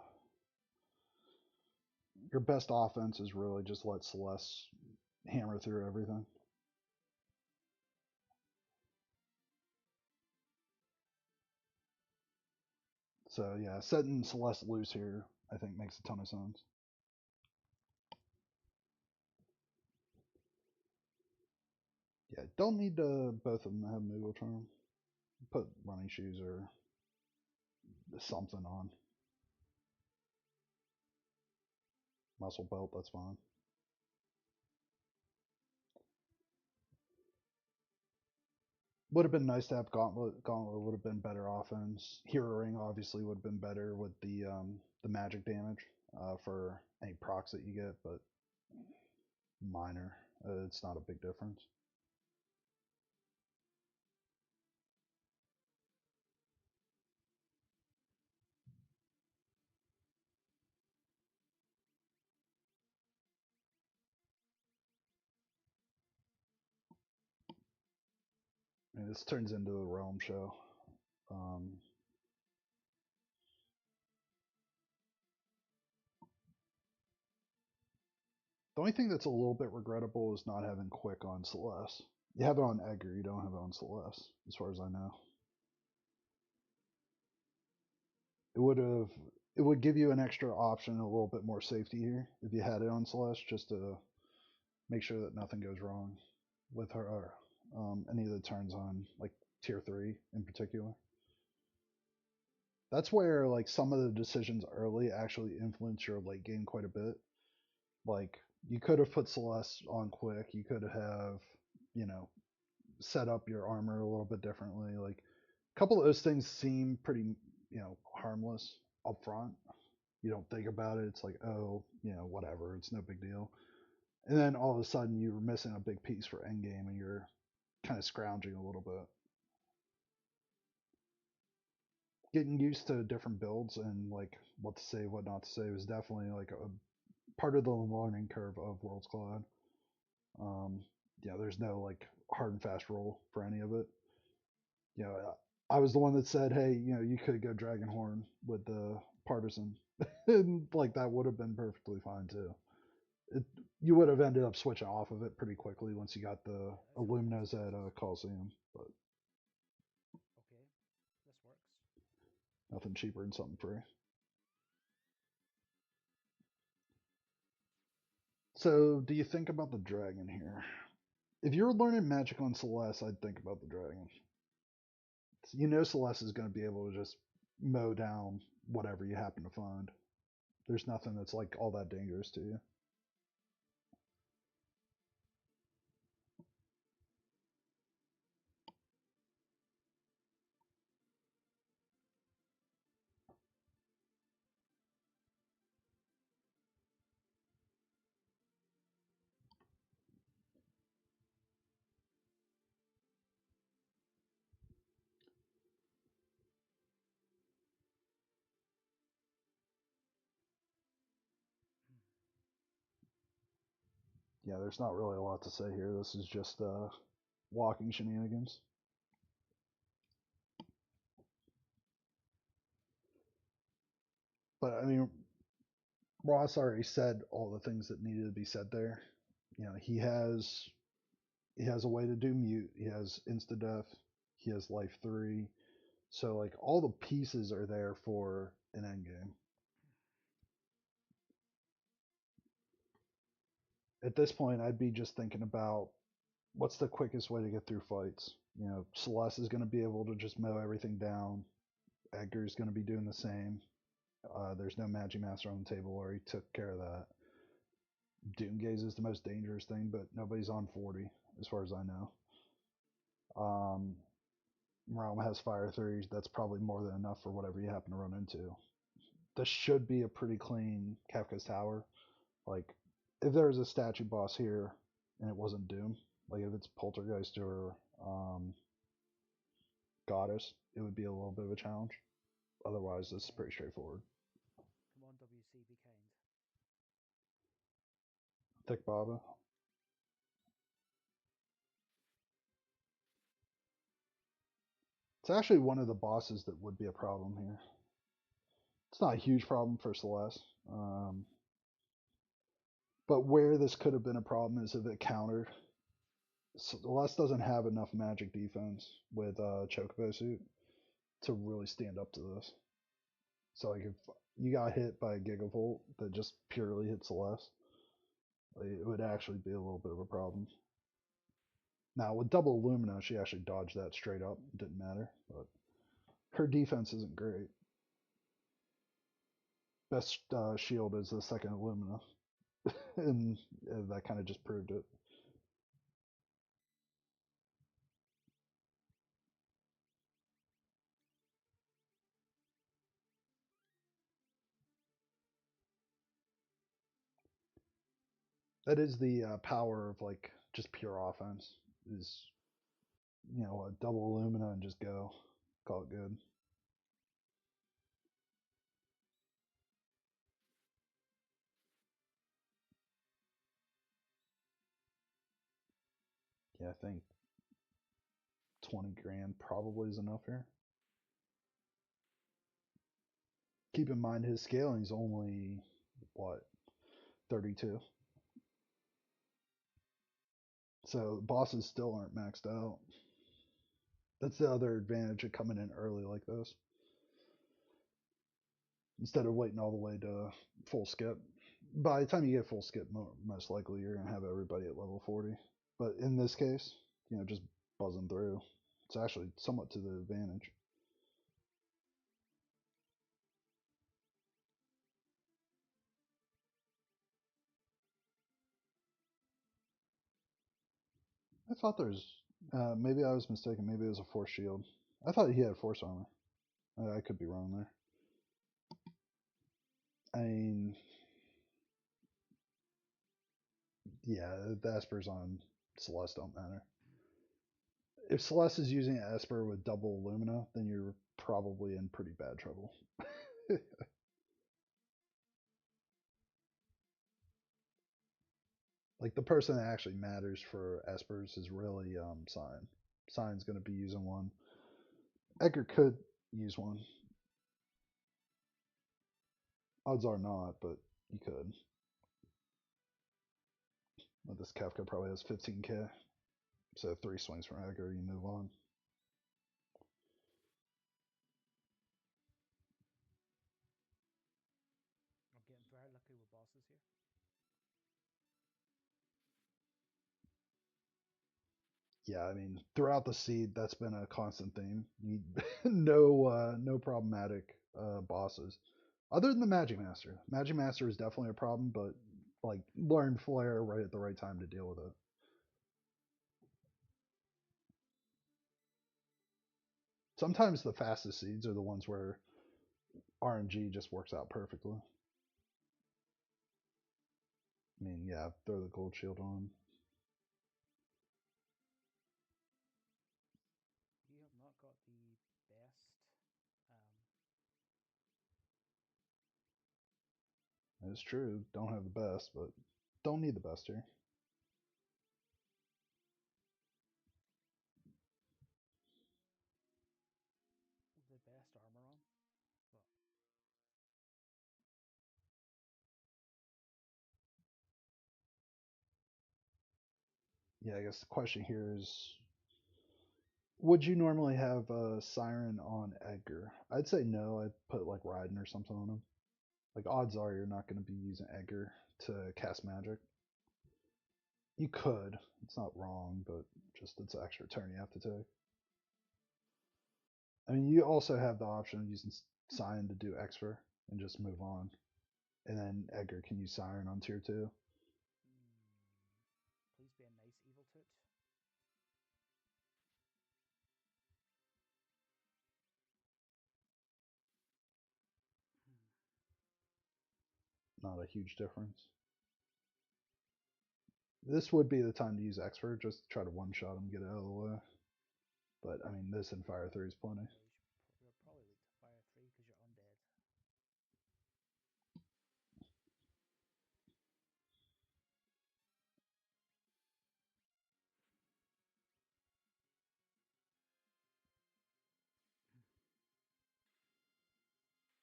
[SPEAKER 1] your best offense is really just let Celeste hammer through everything. So yeah, setting Celeste loose here I think makes a ton of sense. Yeah, don't need to both of them to have Moogle Charm. Put running shoes or something on. Muscle belt, that's fine. Would have been nice to have Gauntlet. Gauntlet would have been better offense. Hero Ring obviously would have been better with the magic damage for any procs that you get, but minor. It's not a big difference. I mean, this turns into a realm show. Um, the only thing that's a little bit regrettable is not having quick on Celeste. You have it on Edgar, you don't have it on Celeste, as far as I know. It would have it would give you an extra option, a little bit more safety here if you had it on Celeste, just to make sure that nothing goes wrong with her or any of the turns on like tier three in particular. That's where like some of the decisions early actually influence your late game quite a bit. Like you could have put Celeste on quick, you could have, you know, set up your armor a little bit differently. Like a couple of those things seem pretty, harmless up front. You don't think about it. It's like, oh, whatever. It's no big deal. And then all of a sudden you're missing a big piece for endgame and you're kind of scrounging a little bit. Getting used to different builds and like what to say, what not to say was definitely like a part of the learning curve of Worlds Collide. Um, there's no like hard and fast rule for any of it. You know, I was the one that said, hey, you could go Dragonhorn with the partisan, and like that would have been perfectly fine too. It, you would have ended up switching off of it pretty quickly once you got the
[SPEAKER 2] Yeah, that's fine.
[SPEAKER 1] Illuminas at Coliseum, but
[SPEAKER 2] Okay, this works.
[SPEAKER 1] nothing cheaper than something free. So, do you think about the dragon here? If you're learning magic on Celeste, I'd think about the dragon. Celeste is going to be able to just mow down whatever you happen to find. There's nothing that's like all that dangerous to you. Yeah, there's not really a lot to say here. This is just walking shenanigans. But I mean, Ross already said all the things that needed to be said there. You know, he has a way to do mute. He has insta death. He has life 3. So like all the pieces are there for an end game. At this point, I'd be just thinking about what's the quickest way to get through fights. You know, Celeste is going to be able to just mow everything down. Edgar's going to be doing the same. There's no Magic Master on the table, or he took care of that. Doomgaze is the most dangerous thing, but nobody's on 40 as far as I know. Realm has Fire 3. That's probably more than enough for whatever you happen to run into. This should be a pretty clean Kafka's Tower. Like, if there was a statue boss here and it wasn't Doom, like if it's Poltergeist or Goddess, it would be a little bit of a challenge. Otherwise, it's pretty straightforward.
[SPEAKER 2] Come on, WC, be kind.
[SPEAKER 1] Thick Baba. It's actually one of the bosses that would be a problem here. It's not a huge problem for Celeste. But where this could have been a problem is if it countered. Celeste doesn't have enough magic defense with Chocobo suit to really stand up to this. So like if you got hit by a Gigavolt that just purely hit Celeste, like, it would actually be a little bit of a problem. Now with double Illumina, she actually dodged that straight up. It didn't matter, but her defense isn't great. Best shield is the second Illumina, and that kind of just proved it. That is the power of like just pure offense. Is a double Illumina and just go, call it good. Yeah, I think 20 grand probably is enough here. Keep in mind his scaling's only what 32, so bosses still aren't maxed out. That's the other advantage of coming in early like this, instead of waiting all the way to full skip. By the time you get full skip, most likely you're gonna have everybody at level 40. But in this case, just buzzing through, it's actually somewhat to the advantage. I thought there's maybe I was mistaken. Maybe it was a force shield. I thought he had force armor. I could be wrong there. I mean, yeah, the Espers on Celeste don't matter. If Celeste is using Esper with double Illumina, then you're probably in pretty bad trouble. Like the person that actually matters for Espers is really Sign. Sign's going to be using one. Edgar could use one. Odds are not, but you could. Well, this Kafka probably has 15k, so 3 swings from Edgar, you move on.
[SPEAKER 2] I'm getting very lucky with bosses here.
[SPEAKER 1] Yeah, I mean, throughout the seed, that's been a constant theme. No problematic bosses, other than the Magic Master. Magic Master is definitely a problem, but like learn Flare right at the right time to deal with it. Sometimes the fastest seeds are the ones where RNG just works out perfectly. I mean, yeah, throw the gold shield on.
[SPEAKER 2] You have not got the best. Um,
[SPEAKER 1] It's true, don't have the best, but don't need the best here. Yeah, I guess the question here is, would you normally have a Siren on Edgar? I'd say no. I'd put like Raiden or something on him. Like odds are you're not going to be using Edgar to cast magic. You could. It's not wrong, but just it's an extra turn you have to take. I mean, you also have the option of using Siren to do Exfer and just move on. And then Edgar can use Siren on tier 2.
[SPEAKER 2] Please be a nice evil toot.
[SPEAKER 1] Not a huge difference. This would be the time to use Exfer, just to try to one shot him, get it out of the way. But I mean, this and Fire 3 is plenty.
[SPEAKER 2] Well, you're probably weak to fire 3 because you're undead.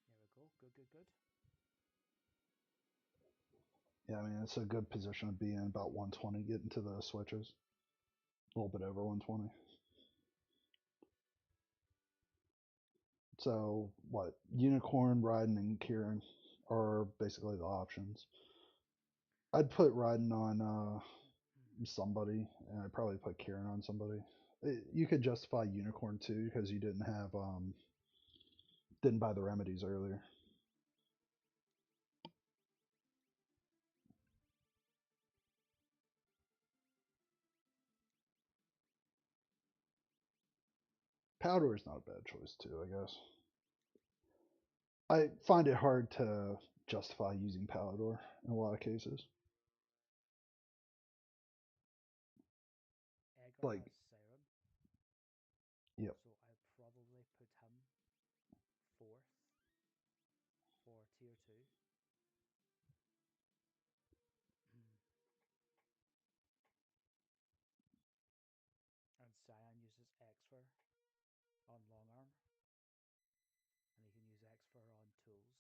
[SPEAKER 2] There we go. Good, good, good.
[SPEAKER 1] Yeah, I mean, it's a good position to be in, about 120, getting to the switches. A little bit over 120. So, what? Unicorn, Raiden, and Kieran are basically the options. I'd put Raiden on somebody, and I'd probably put Kieran on somebody. You could justify Unicorn too, because you didn't buy the remedies earlier. Powder is not a bad choice too, I guess. I find it hard to justify using Palador in a lot of cases.
[SPEAKER 2] Edgar
[SPEAKER 1] Like,
[SPEAKER 2] has Siren,
[SPEAKER 1] yep.
[SPEAKER 2] so I'd probably put him fourth for tier 2. And Cyan uses Exfer on long arm, and he can use Exfer on tools.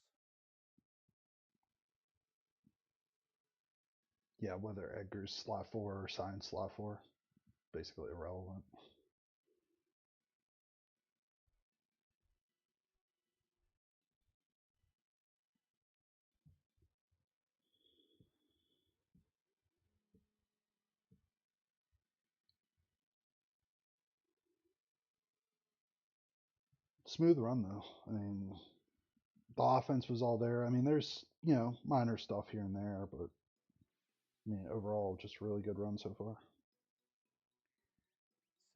[SPEAKER 1] Yeah, whether Edgar's slot 4 or Science slot 4, basically irrelevant. Smooth run though. I mean, the offense was all there. I mean, there's minor stuff here and there, but I mean overall, just really good run so far.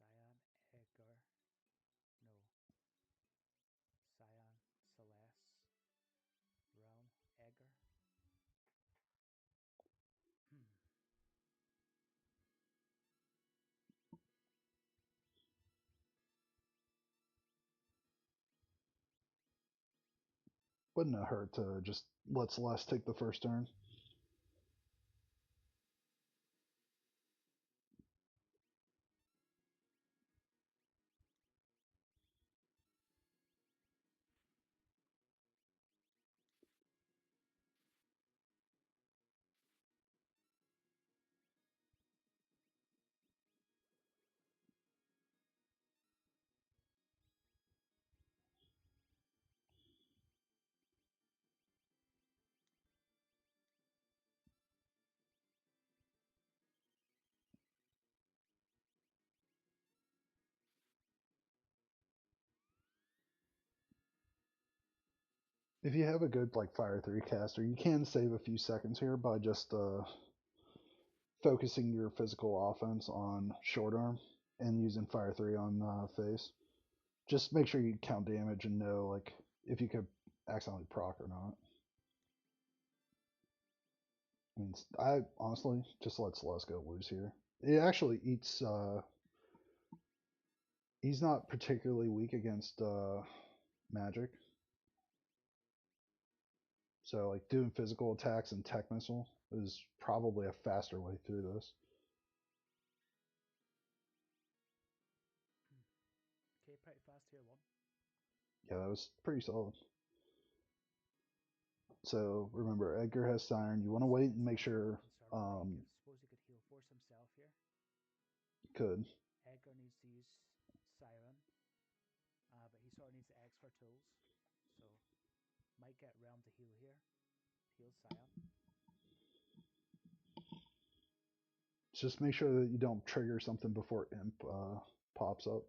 [SPEAKER 2] Cyan, Edgar, no, Cyan, Celeste, Realm, Edgar.
[SPEAKER 1] Wouldn't it hurt to just let Celeste take the first turn? If you have a good like Fire 3 caster, you can save a few seconds here by just focusing your physical offense on short arm and using Fire 3 on face. Just make sure you count damage and know like if you could accidentally proc or not. I mean, I honestly just let Celeste go loose here. It actually eats. He's not particularly weak against magic, so like doing physical attacks and tech missile is probably a faster way through this.
[SPEAKER 2] Okay, pretty fast tier 1.
[SPEAKER 1] Yeah, that was pretty solid. So remember, Edgar has Siren. You want to wait and make
[SPEAKER 2] Celeste
[SPEAKER 1] sure.
[SPEAKER 2] pretty conservative. I suppose he could heal force himself here.
[SPEAKER 1] Could.
[SPEAKER 2] Edgar needs to use Siren, but he sort of needs X for tools. So might get Realm to heal here. Heal Scion.
[SPEAKER 1] Just make sure that you don't trigger something before Imp pops up.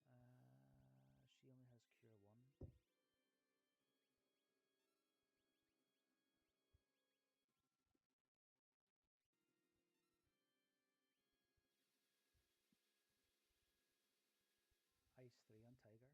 [SPEAKER 2] She only has Cure 1. Ice 3 on Tiger.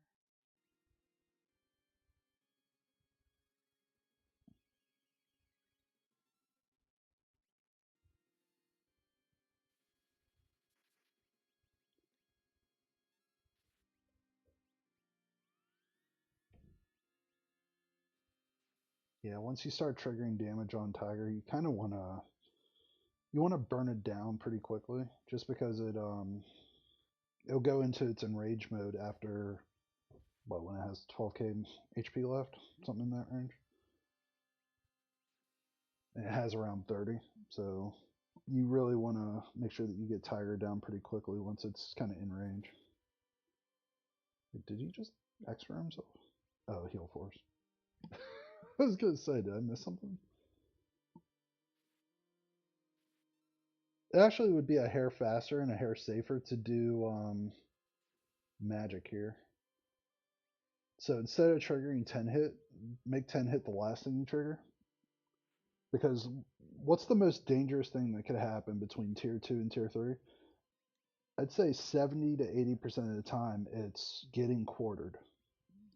[SPEAKER 1] Yeah, once you start triggering damage on Tiger, you kind of want to burn it down pretty quickly, just because it'll go into its enrage mode after what, when it has 12k HP left, something in that range. And it has around 30, so you really want to make sure that you get Tiger down pretty quickly once it's kind of in range. Did he just X for himself? Oh, heal force. I was gonna say, did I miss something? It actually would be a hair faster and a hair safer to do magic here. So instead of triggering 10 hit, make 10 hit the last thing you trigger. Because what's the most dangerous thing that could happen between tier 2 and tier 3? I'd say 70 to 80% of the time it's getting quartered.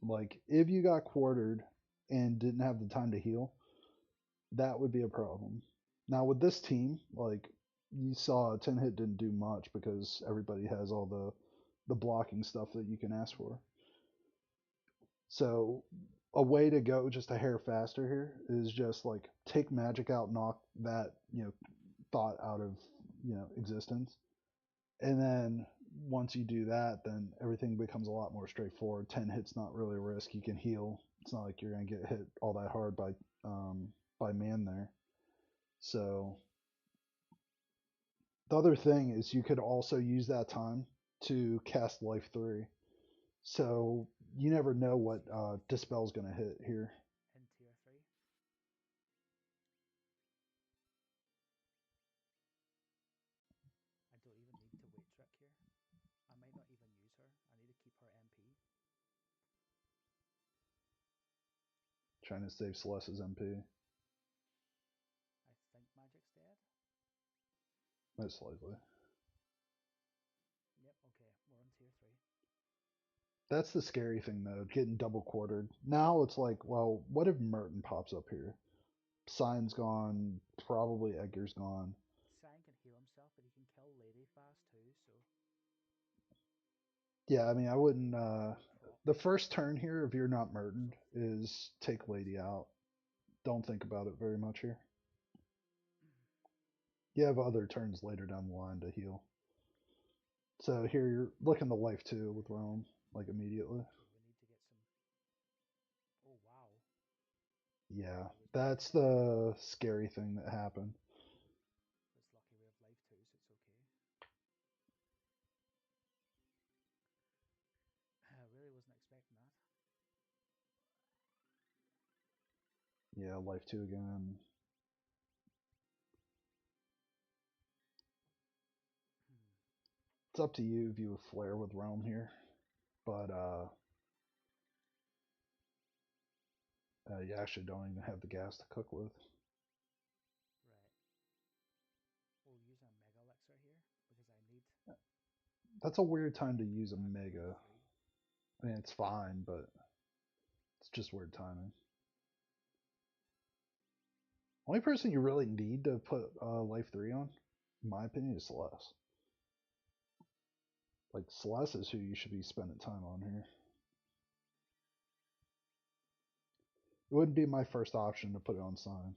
[SPEAKER 1] Like if you got quartered and didn't have the time to heal, that would be a problem. Now with this team, like you saw 10 hit didn't do much because everybody has all the blocking stuff that you can ask for. So a way to go just a hair faster here is just like take magic out, knock that, thought out of, existence. And then once you do that, then everything becomes a lot more straightforward. 10 hits not really a risk. You can heal. It's not like you're going to get hit all that hard by man there. So the other thing is you could also use that time to cast life 3. So you never know what Dispel's going to hit here.
[SPEAKER 2] In tier 3. I don't even need to wait trick here. I might not even use her. I need to keep her MP.
[SPEAKER 1] Trying to save Celeste's MP.
[SPEAKER 2] I think Magic's dead.
[SPEAKER 1] Most likely.
[SPEAKER 2] Yep, okay. We're on tier 3.
[SPEAKER 1] That's the scary thing, though, getting double quartered. Now it's like, well, what if Merton pops up here? Sign's gone, probably Edgar's gone.
[SPEAKER 2] Sign can heal himself, but he can kill Lady fast too, so.
[SPEAKER 1] Yeah, I mean, I wouldn't.
[SPEAKER 2] Proc.
[SPEAKER 1] The first turn here, if you're not Merton, is take Lady out. Don't think about it very much here. You have other turns later down the line to heal. So here you're looking to life 2 with Realm, like immediately.
[SPEAKER 2] Okay, we need to get some. Oh, wow.
[SPEAKER 1] Yeah,
[SPEAKER 2] I was not
[SPEAKER 1] that's
[SPEAKER 2] expecting that.
[SPEAKER 1] the scary thing that happened.
[SPEAKER 2] It's lucky we have life too, so it's okay. I really wasn't expecting that.
[SPEAKER 1] Yeah, life 2 again.
[SPEAKER 2] Hmm.
[SPEAKER 1] It's up to you if you would flare with Realm here, but you actually don't even have the gas to cook with.
[SPEAKER 2] Right. We'll use a Mega Elixir here because I need.
[SPEAKER 1] That's a weird time to
[SPEAKER 2] Get
[SPEAKER 1] use a
[SPEAKER 2] back to life
[SPEAKER 1] Mega.
[SPEAKER 2] 3.
[SPEAKER 1] I mean, it's fine, but it's just weird timing. Only person you really need to put life 3 on, in my opinion, is Celeste. Like, Celeste is who you should be spending time on here. It wouldn't be my first option to put it on Sign.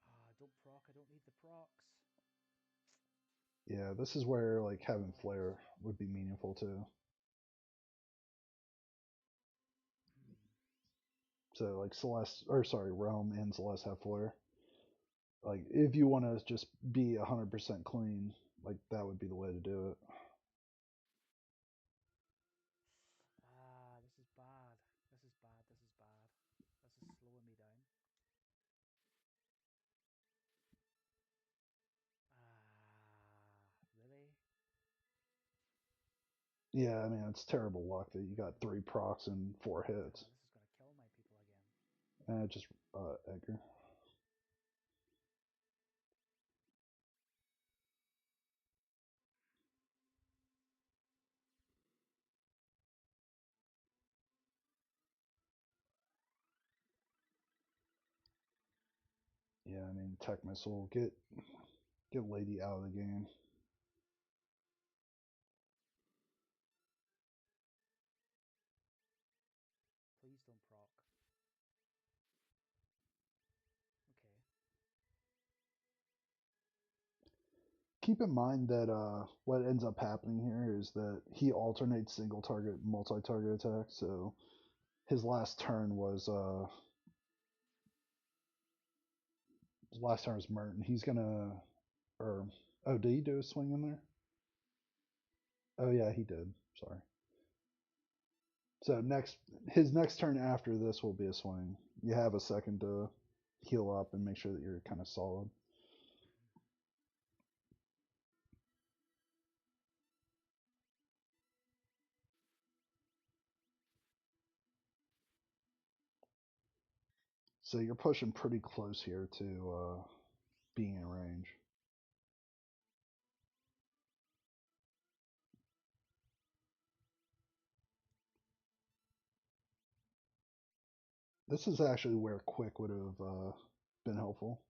[SPEAKER 2] Ah, don't proc. I don't need the procs.
[SPEAKER 1] Yeah, this is where like having
[SPEAKER 2] Balls.
[SPEAKER 1] flare would be meaningful too. So like Celeste, or sorry, Realm and Celeste have flare. Like if you want to just be 100% clean, like that would be the way to do it.
[SPEAKER 2] Ah, this is bad. This is bad. This is bad. This is slowing me down. Really?
[SPEAKER 1] Yeah, I mean it's terrible luck that you got 3 procs and 4 hits.
[SPEAKER 2] This is gonna kill my people again.
[SPEAKER 1] Just Edgar. Yeah, I mean Tech Missile, get Lady out of the game.
[SPEAKER 2] Please don't proc. Okay.
[SPEAKER 1] Keep in mind that what ends up happening here is that he alternates single target, multi target attacks. So his last turn was Merton. He's gonna or oh, did he do a swing in there? Oh yeah, he did. Sorry. So his next turn after this will be a swing. You have a second to heal up and make sure that you're kind of solid. So you're pushing pretty close here to being in range. This is actually where quick would have been helpful.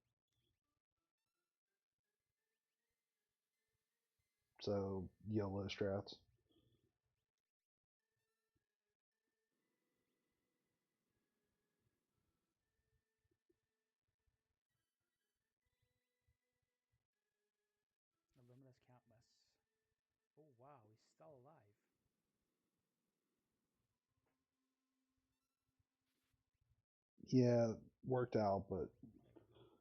[SPEAKER 1] So YOLO strats.
[SPEAKER 2] Illuminous can't miss. Oh wow, he's still alive.
[SPEAKER 1] Yeah, worked out, but
[SPEAKER 2] There we go.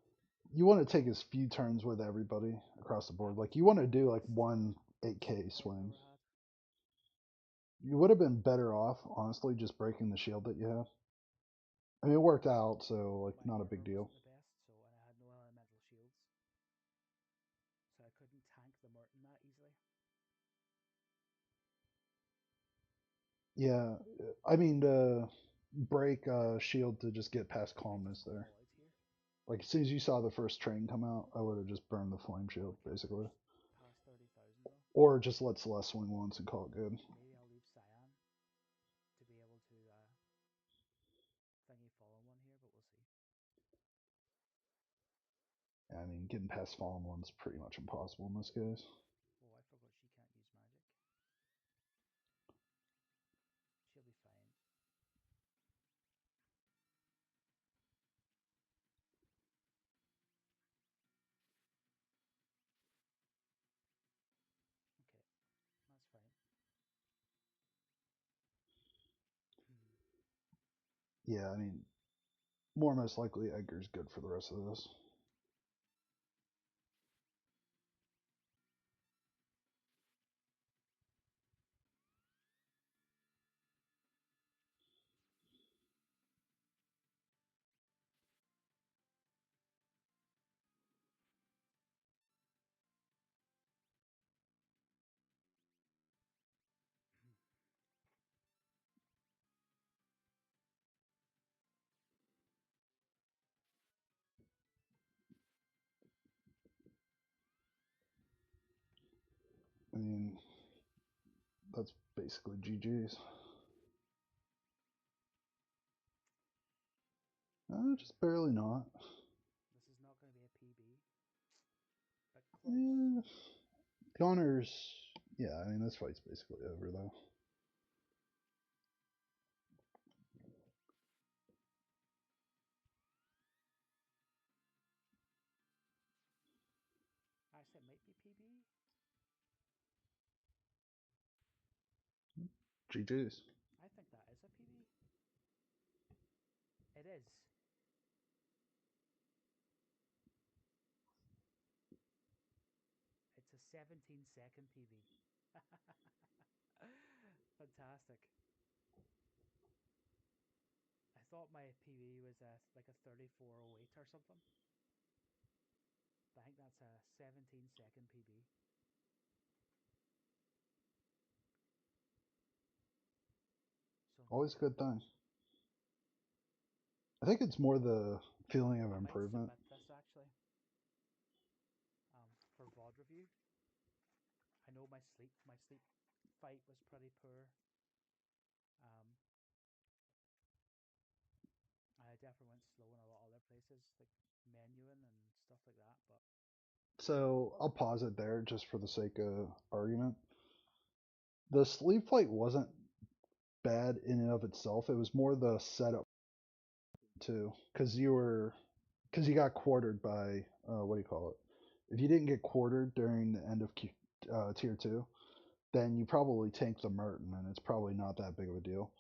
[SPEAKER 1] you want to take as few turns with everybody across the board.
[SPEAKER 2] That
[SPEAKER 1] Like
[SPEAKER 2] was
[SPEAKER 1] you want to
[SPEAKER 2] the
[SPEAKER 1] do like
[SPEAKER 2] best
[SPEAKER 1] one
[SPEAKER 2] swing
[SPEAKER 1] 8K
[SPEAKER 2] play I've
[SPEAKER 1] swing.
[SPEAKER 2] ever had.
[SPEAKER 1] You would have been better off, honestly, just breaking the shield that you have. I mean, it worked out, so like
[SPEAKER 2] My
[SPEAKER 1] not a big
[SPEAKER 2] armor
[SPEAKER 1] deal.
[SPEAKER 2] wasn't the best, so and I had no elemental shields, so I couldn't tank the Merton that easily.
[SPEAKER 1] Yeah, I mean to break shield to just get past
[SPEAKER 2] I might
[SPEAKER 1] calmness
[SPEAKER 2] just go
[SPEAKER 1] there.
[SPEAKER 2] all out here.
[SPEAKER 1] Like as soon as you saw the first train come out, I would have just burned the flame
[SPEAKER 2] Oh,
[SPEAKER 1] shield
[SPEAKER 2] I can't
[SPEAKER 1] basically,
[SPEAKER 2] push past 30,000 though.
[SPEAKER 1] or just let Celeste swing once and call it good.
[SPEAKER 2] Maybe I'll leave Cyan to be able to thingy fallen one here, but we'll see.
[SPEAKER 1] I mean, getting past fallen one's pretty much impossible in this case.
[SPEAKER 2] Oh, I forgot she can't use magic. She'll be fine. Okay, that's fine.
[SPEAKER 1] Yeah, I mean, more most likely Edgar's good for the rest of this. I mean, that's basically GG's. Just barely not.
[SPEAKER 2] This is not going to be a PB, but close.
[SPEAKER 1] Eh, Gunners, yeah, I mean, this fight's basically over though.
[SPEAKER 2] Actually, it might be PB.
[SPEAKER 1] GG's.
[SPEAKER 2] I think that is a PB. It 17-second PB. Fantastic. I thought my PB was like a 3408 or something. But I think that's a 17-second PB. So
[SPEAKER 1] Always a good thing. I think it's more the feeling of
[SPEAKER 2] I might
[SPEAKER 1] improvement.
[SPEAKER 2] submit this actually for Vod review. I know my sleep fight was pretty poor. Um, I definitely went slow in a lot of other places, like menuing and stuff like that. But
[SPEAKER 1] So I'll pause it there just for the sake of argument. The sleep fight wasn't bad in and of itself. It was more the setup too, because you got quartered by what do you call it? If you didn't get quartered during the end of tier two, then you probably tanked the Merton, and it's probably not that big of a deal.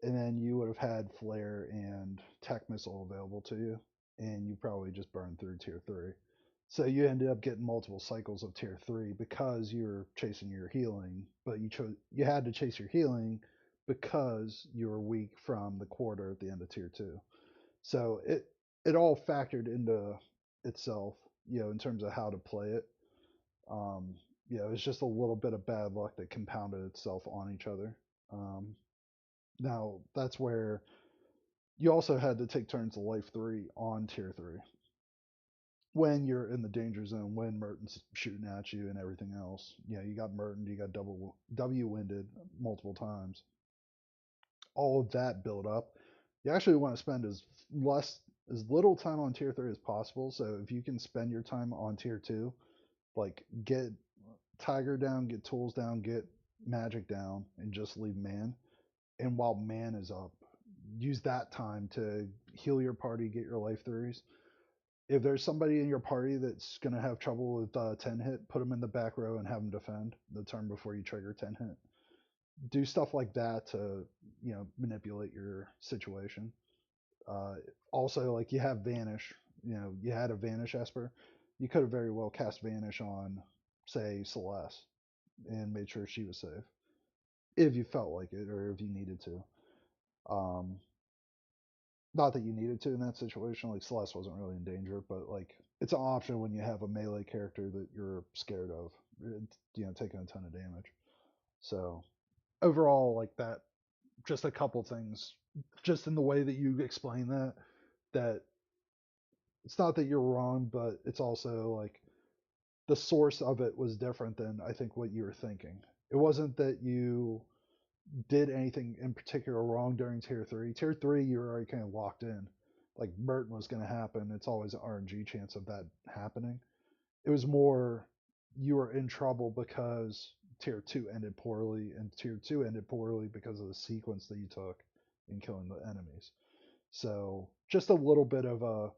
[SPEAKER 1] And then you would have had flare and tech missile available to you, and you probably just burned through tier three. So you ended up getting multiple cycles of tier three because you were chasing your healing, but you had to chase your healing because you were weak from the quarter at the end of tier two. So it all factored into itself, in terms of how to play it. Um, it was just a little bit of bad luck that compounded itself on each other. Um, Now that's where you also had to take turns of life three on tier three when you're in the danger zone, when Merton's shooting at you and everything else. You got Merton, you got double W winded multiple times. All of that build up. You actually want to spend as little time on tier three as possible. So if you can spend your time on tier two, like get Tiger down, get tools down, get magic down, and just leave man. And while man is up, use that time to heal your party, get your life threes. If there's somebody in your party that's going to have trouble with 10 hit, put them in the back row and have them defend the turn before you trigger 10 hit. Do stuff like that to, manipulate your situation. Uh, Also, like you have Vanish, you had a Vanish Esper. You could have very well cast Vanish on, say, Celeste and made sure she was safe if you felt like it or if you needed to. Um, Not that you needed to in that situation. Like Celeste wasn't really in danger, but like it's an option when you have a melee character that you're scared of, taking a ton of damage. So overall, like that, just a couple things, just in the way that you explain that it's not that you're wrong, but it's also like the source of it was different than I think what you were thinking. It wasn't that you did anything in particular wrong during tier three. Tier three, you were already kind of locked in. Like Merton was going to happen. It's always an RNG chance of that happening. It was more you were in trouble because tier two ended poorly, and tier two ended poorly because of the sequence that you took in killing the enemies. So just a little bit of a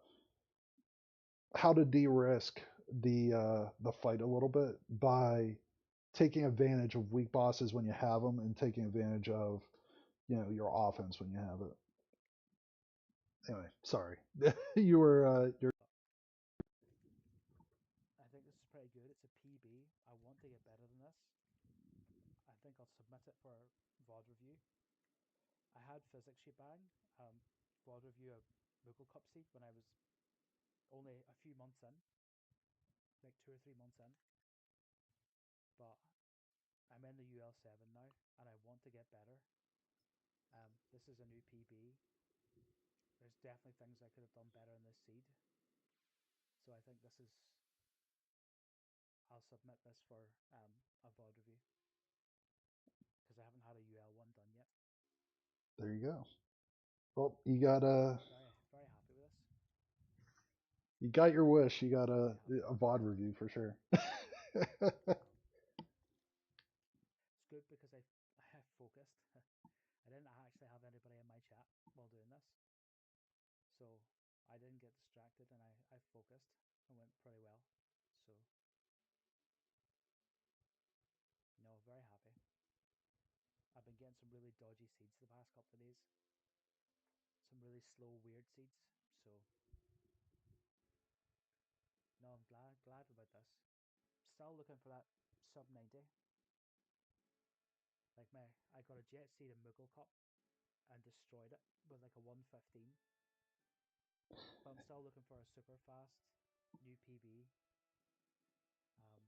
[SPEAKER 1] how to de-risk the fight a little bit by taking advantage of weak bosses when you have them and taking advantage of your offense when you have it. Anyway, sorry. You were you're
[SPEAKER 2] I think this is pretty good. It's a PB. I want to get better than this. I think I'll submit it for Vod review. I had physics shebang, Vod review of Moogle Cup seed when I was only a few months in, like 2 or 3 months in. But I'm in the UL7 now, and I want to get better. This is a new PB. There's definitely things I could have done better in this seed. So I think this is. I'll submit this for a VOD review because I haven't had a UL1 done yet.
[SPEAKER 1] there you go. Well, you got
[SPEAKER 2] Very very happy with this.
[SPEAKER 1] you got your wish. You got
[SPEAKER 2] Very happy
[SPEAKER 1] a
[SPEAKER 2] with this.
[SPEAKER 1] VOD review for sure.
[SPEAKER 2] It's good because I focused. I didn't actually have anybody in my chat while doing this, so I didn't get distracted and I focused and went pretty well. So no, very happy. I've been getting some really dodgy seeds the past couple of days. Some really slow, weird seeds. So no, I'm glad about this. still looking for that sub 90. Like I got a jet seed in Moogle Cup and destroyed it with like a 115. But I'm still looking for a super fast new PB um,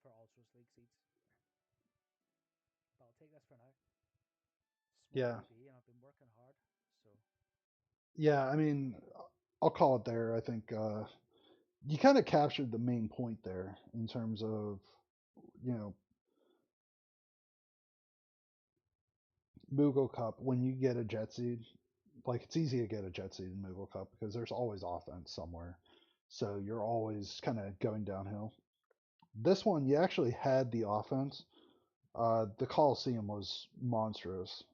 [SPEAKER 2] for Ultras League seeds. But I'll take this for now. Small
[SPEAKER 1] Yeah.
[SPEAKER 2] PB, and I've been working hard, so
[SPEAKER 1] Yeah, I mean, I'll call it there. I think you kind of captured the main point there in terms of, you know, Moogle Cup. When you get a jet seed, like it's easy to get a jet seed in Moogle Cup because there's always offense somewhere. So you're always kind of going downhill. This one, you actually had the offense. The Coliseum was monstrous.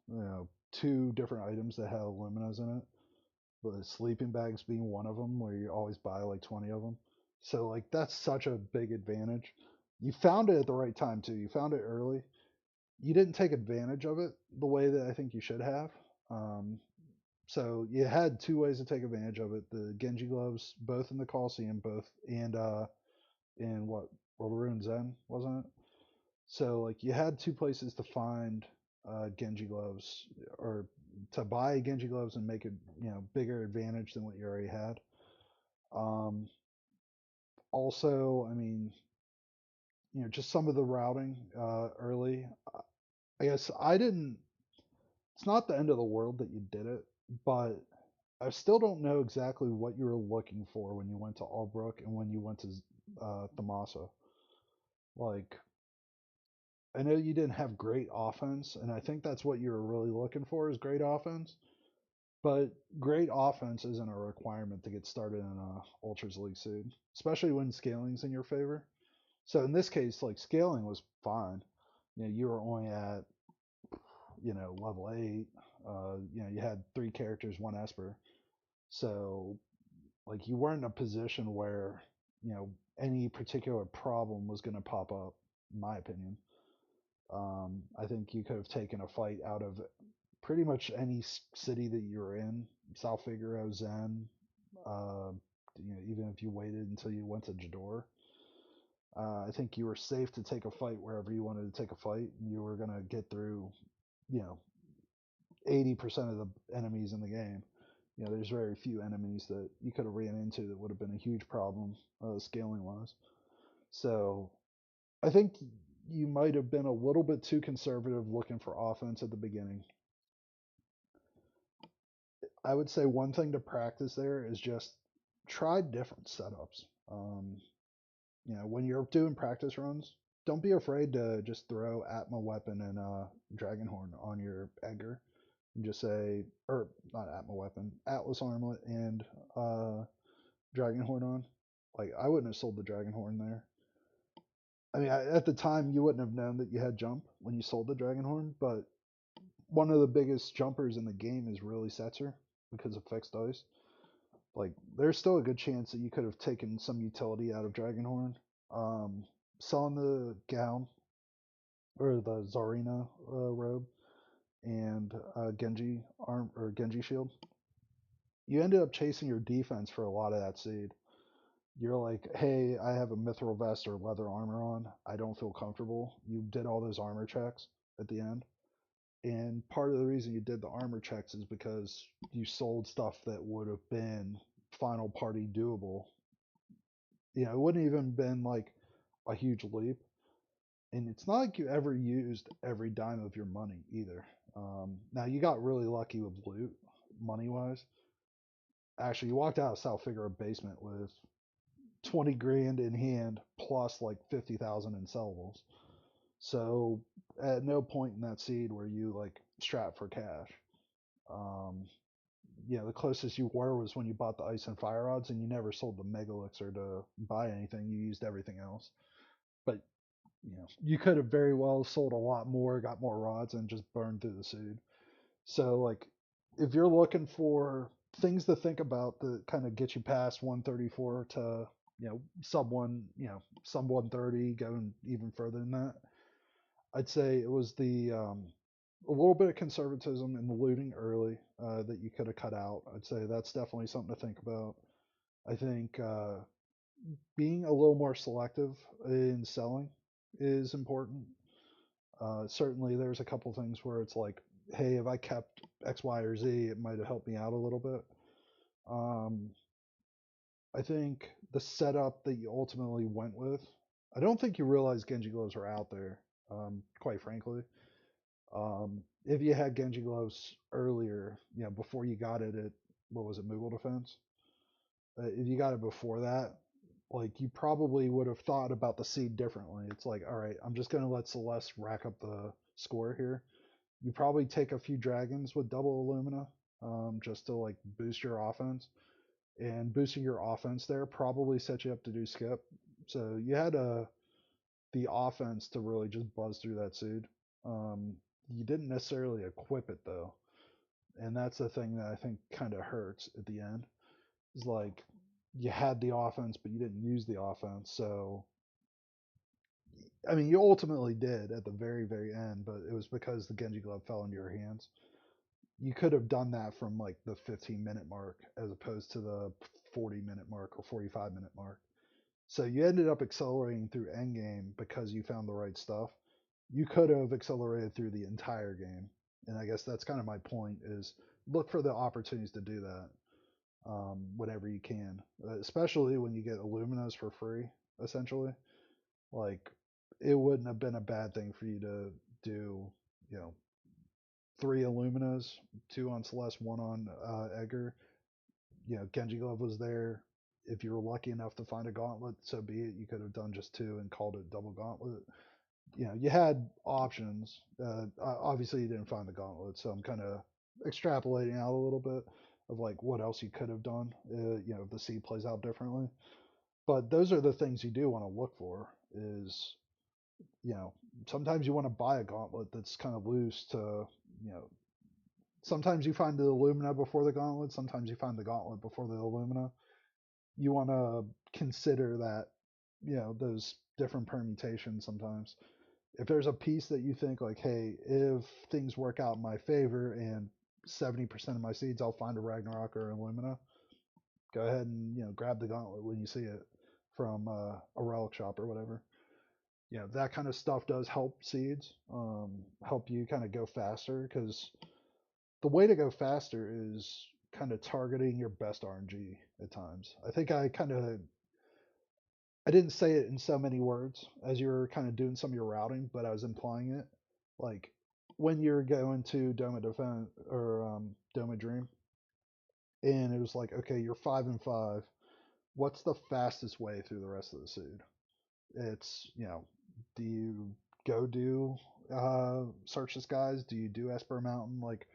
[SPEAKER 1] Two different items that had Illuminas in it. The sleeping bags being one of them, where you always buy like 20 of them. So like that's such a big advantage. You found it at the right time too. You found it early. You didn't take advantage of it the way that I think you should have. Um, so you had two ways to take advantage of it: the Genji gloves, both in the Coliseum, both and in what World of Ruin Zen, wasn't it? So like you had two places to find Genji gloves or to buy Genji gloves and make a bigger advantage than what you already had. Um, Also, I mean, just some of the routing early. I guess I didn't. It's not the end of the world that you did it, but I still don't know exactly what you were looking for when you went to Albrook and when you went to Thamasa. Like, I know you didn't have great offense, and I think that's what you were really looking for is great offense. But great offense isn't a requirement to get started in a Ultras League suit, especially when scaling's in your favor. So in this case, like scaling was fine. You were only at level 8. You had 3 characters, 1 Esper. So like you weren't in a position where any particular problem was going to pop up. In my opinion, I think you could have taken a fight out of pretty much any city that you were in. South Figaro, Zen. Uh, even if you waited until you went to Jador. I think you were safe to take a fight wherever you wanted to take a fight. You were going to get through, you know, 80% of the enemies in the game. There's very few enemies that you could have ran into that would have been a huge problem scaling wise. So I think you might have been a little bit too conservative looking for offense at the beginning. I would say one thing to practice there is just try different setups. When you're doing practice runs, don't be afraid to just throw Atma weapon and Dragonhorn on your Edgar and just say, or not Atma weapon, Atlas armlet and Dragonhorn on. Like I wouldn't have sold the Dragonhorn there. I mean, at the time you wouldn't have known that you had jump when you sold the Dragonhorn, but one of the biggest jumpers in the game is really Setzer because of fixed dice. Like there's still a good chance that you could have taken some utility out of Dragonhorn. Um, Selling the gown or the Zarina robe and Genji arm or Genji shield, you ended up chasing your defense for a lot of that seed. You're like, hey, I have a mithril vest or leather armor on. I don't feel comfortable. You did all those armor checks at the end. And part of the reason you did the armor checks is because you sold stuff that would have been final party doable. It wouldn't even been like a huge leap. And it's not like you ever used every dime of your money either. Now you got really lucky with loot, money wise. Actually, you walked out of South Figure basement with 20 grand in hand plus like 50,000 in sellables. So at no point in that seed were you like strapped for cash. Um, the closest you were was when you bought the ice and fire rods, and you never sold the mega elixir to buy anything. You used everything else. But you could have very well sold a lot more, got more rods, and just burned through the seed. So like, if you're looking for things to think about that kind of get you past 134 to sub 130, going even further than that, I'd say it was the a little bit of conservatism in the looting early that you could have cut out. I'd say that's definitely something to think about. I think being a little more selective in selling is important. Certainly, there's a couple things where it's like, hey, if I kept X, Y, or Z, it might have helped me out a little bit. Um, I think the setup that you ultimately went with, I don't think you realized Genji gloves were out there, quite frankly. If you had Genji gloves earlier, before you got it at, what was it, Moogle Defense? If you got it before that, like you probably would have thought about the seed differently. It's like, all right, I'm just going to let Celeste rack up the score here. You probably take a few dragons with double Illumina, just to like boost your offense. And boosting your offense there probably set you up to do skip. So you had the offense to really just buzz through that seed. You didn't necessarily equip it though, and that's the thing that I think kind of hurts at the end. Is like you had the offense, but you didn't use the offense. So I mean, you ultimately did at the very very end, but it was because the Genji glove fell into your hands. You could have done that from like the 15-minute mark as opposed to the 40-minute mark or 45-minute mark. So you ended up accelerating through endgame because you found the right stuff. You could have accelerated through the entire game, and I guess that's kind of my point: is look for the opportunities to do that whenever you can, especially when you get Illuminas for free. Essentially, like it wouldn't have been a bad thing for you to do, you know, three Illuminas, two on Celeste, one on Edgar. Genji Glove was there. If you were lucky enough to find a gauntlet, so be it. You could have done just two and called it double gauntlet. You had options. Obviously, you didn't find the gauntlet, so I'm kind of extrapolating out a little bit of like what else you could have done. If the seed plays out differently. But those are the things you do want to look for. Is you know sometimes you want to buy a gauntlet that's kind of loose to you know sometimes you find the Illumina before the gauntlet, sometimes you find the gauntlet before the Illumina. You want to consider that, those different permutations sometimes. If there's a piece that you think, like, hey, if things work out in my favor and 70% of my seeds, I'll find a Ragnarok or Illumina, go ahead and, grab the gauntlet when you see it from a relic shop or whatever. That kind of stuff does help seeds, help you kind of go faster because the way to go faster is kind of targeting your best RNG at times. I think I didn't say it in so many words as you were kind of doing some of your routing, but I was implying it. Like when you're going to Doma Defense or Doma Dream, and it was like, okay, you're 5 and 5. What's the fastest way through the rest of the seed? It's do you go do search the skies? Do you do Esper Mountain? Like,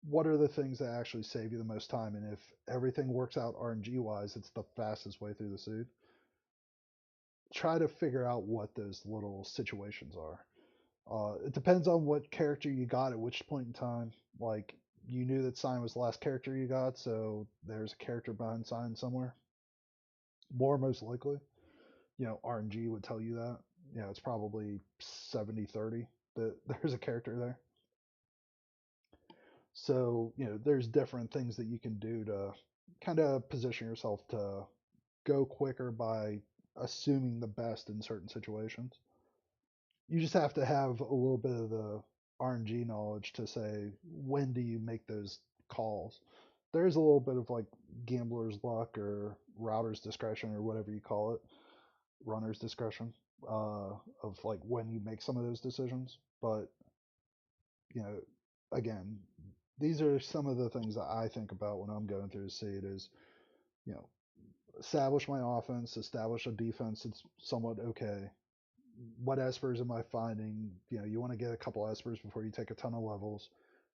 [SPEAKER 1] what are the things that actually save you the most time? And if everything works out RNG wise, it's the fastest way through the seed. Try to figure out what those little situations are. It depends on what character you got at which point in time. Like, you knew that Sign was the last character you got, so there's a character behind Sign somewhere. More most likely. RNG would tell you that. It's probably 70-30 that there's a character there. So, there's different things that you can do to kind of position yourself to go quicker by assuming the best in certain situations. You just have to have a little bit of the RNG knowledge to say when do you make those calls. There's a little bit of like gambler's luck or router's discretion or whatever you call it, runner's discretion, of like when you make some of those decisions. But you know, again, these are some of the things that I think about when I'm going through a seed is, you know, establish my offense, establish a defense that's somewhat okay. What espers am I finding? You want to get a couple espers before you take a ton of levels.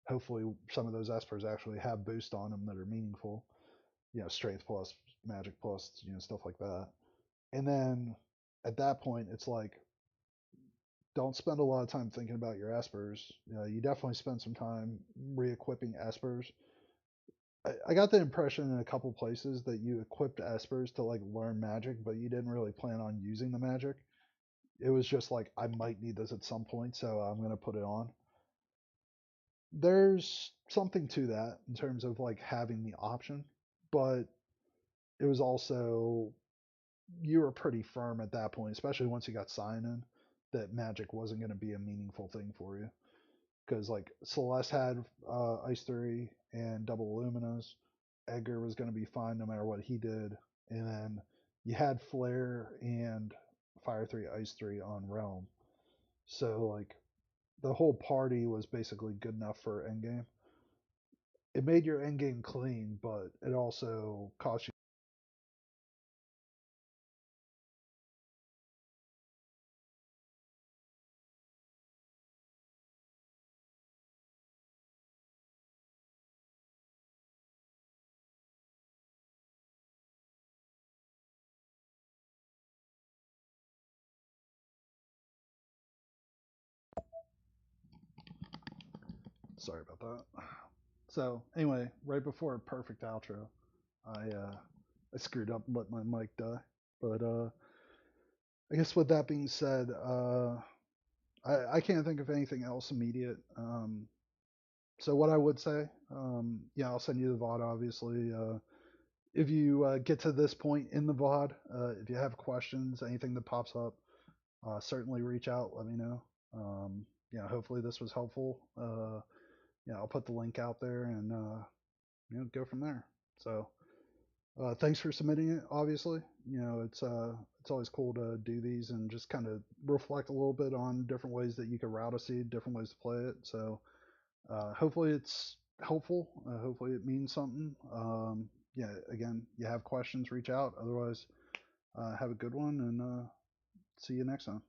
[SPEAKER 1] Hopefully, some of those espers actually have boost on them that are meaningful. Strength plus, magic plus, stuff like that. And then at that point, it's like, don't spend a lot of time thinking about your espers. You definitely spend some time re-equipping espers. I got the impression in a couple places that you equipped espers to like learn magic, but you didn't really plan on using the magic. It was just like, I might need this at some point, so I'm going to put it on. There's something to that in terms of like having the option, but it was also you were pretty firm at that point, especially once you got Cyan, that Magic wasn't going to be a meaningful thing for you. Because like Celeste had Ice 3 and double Luminas, Edgar was going to be fine no matter what he did, and then you had Flare and Fire 3, Ice 3 on Realm. So like the whole party was basically good enough for endgame. It made your endgame clean, but it also cost you. Sorry about that. So anyway, right before a perfect outro, I screwed up and let my mic die. But I guess with that being said, I can't think of anything else immediate. So what I would say, yeah, I'll send you the VOD obviously. If you get to this point in the VOD, if you have questions, anything that pops up, certainly reach out. Let me know. Hopefully this was helpful. I'll put the link out there and go from there. So thanks for submitting it. Obviously, it's always cool to do these and just kind of reflect a little bit on different ways that you can route a seed, different ways to play it. So hopefully it's helpful. Hopefully it means something. Yeah, again, you have questions, reach out. Otherwise, have a good one and see you next time.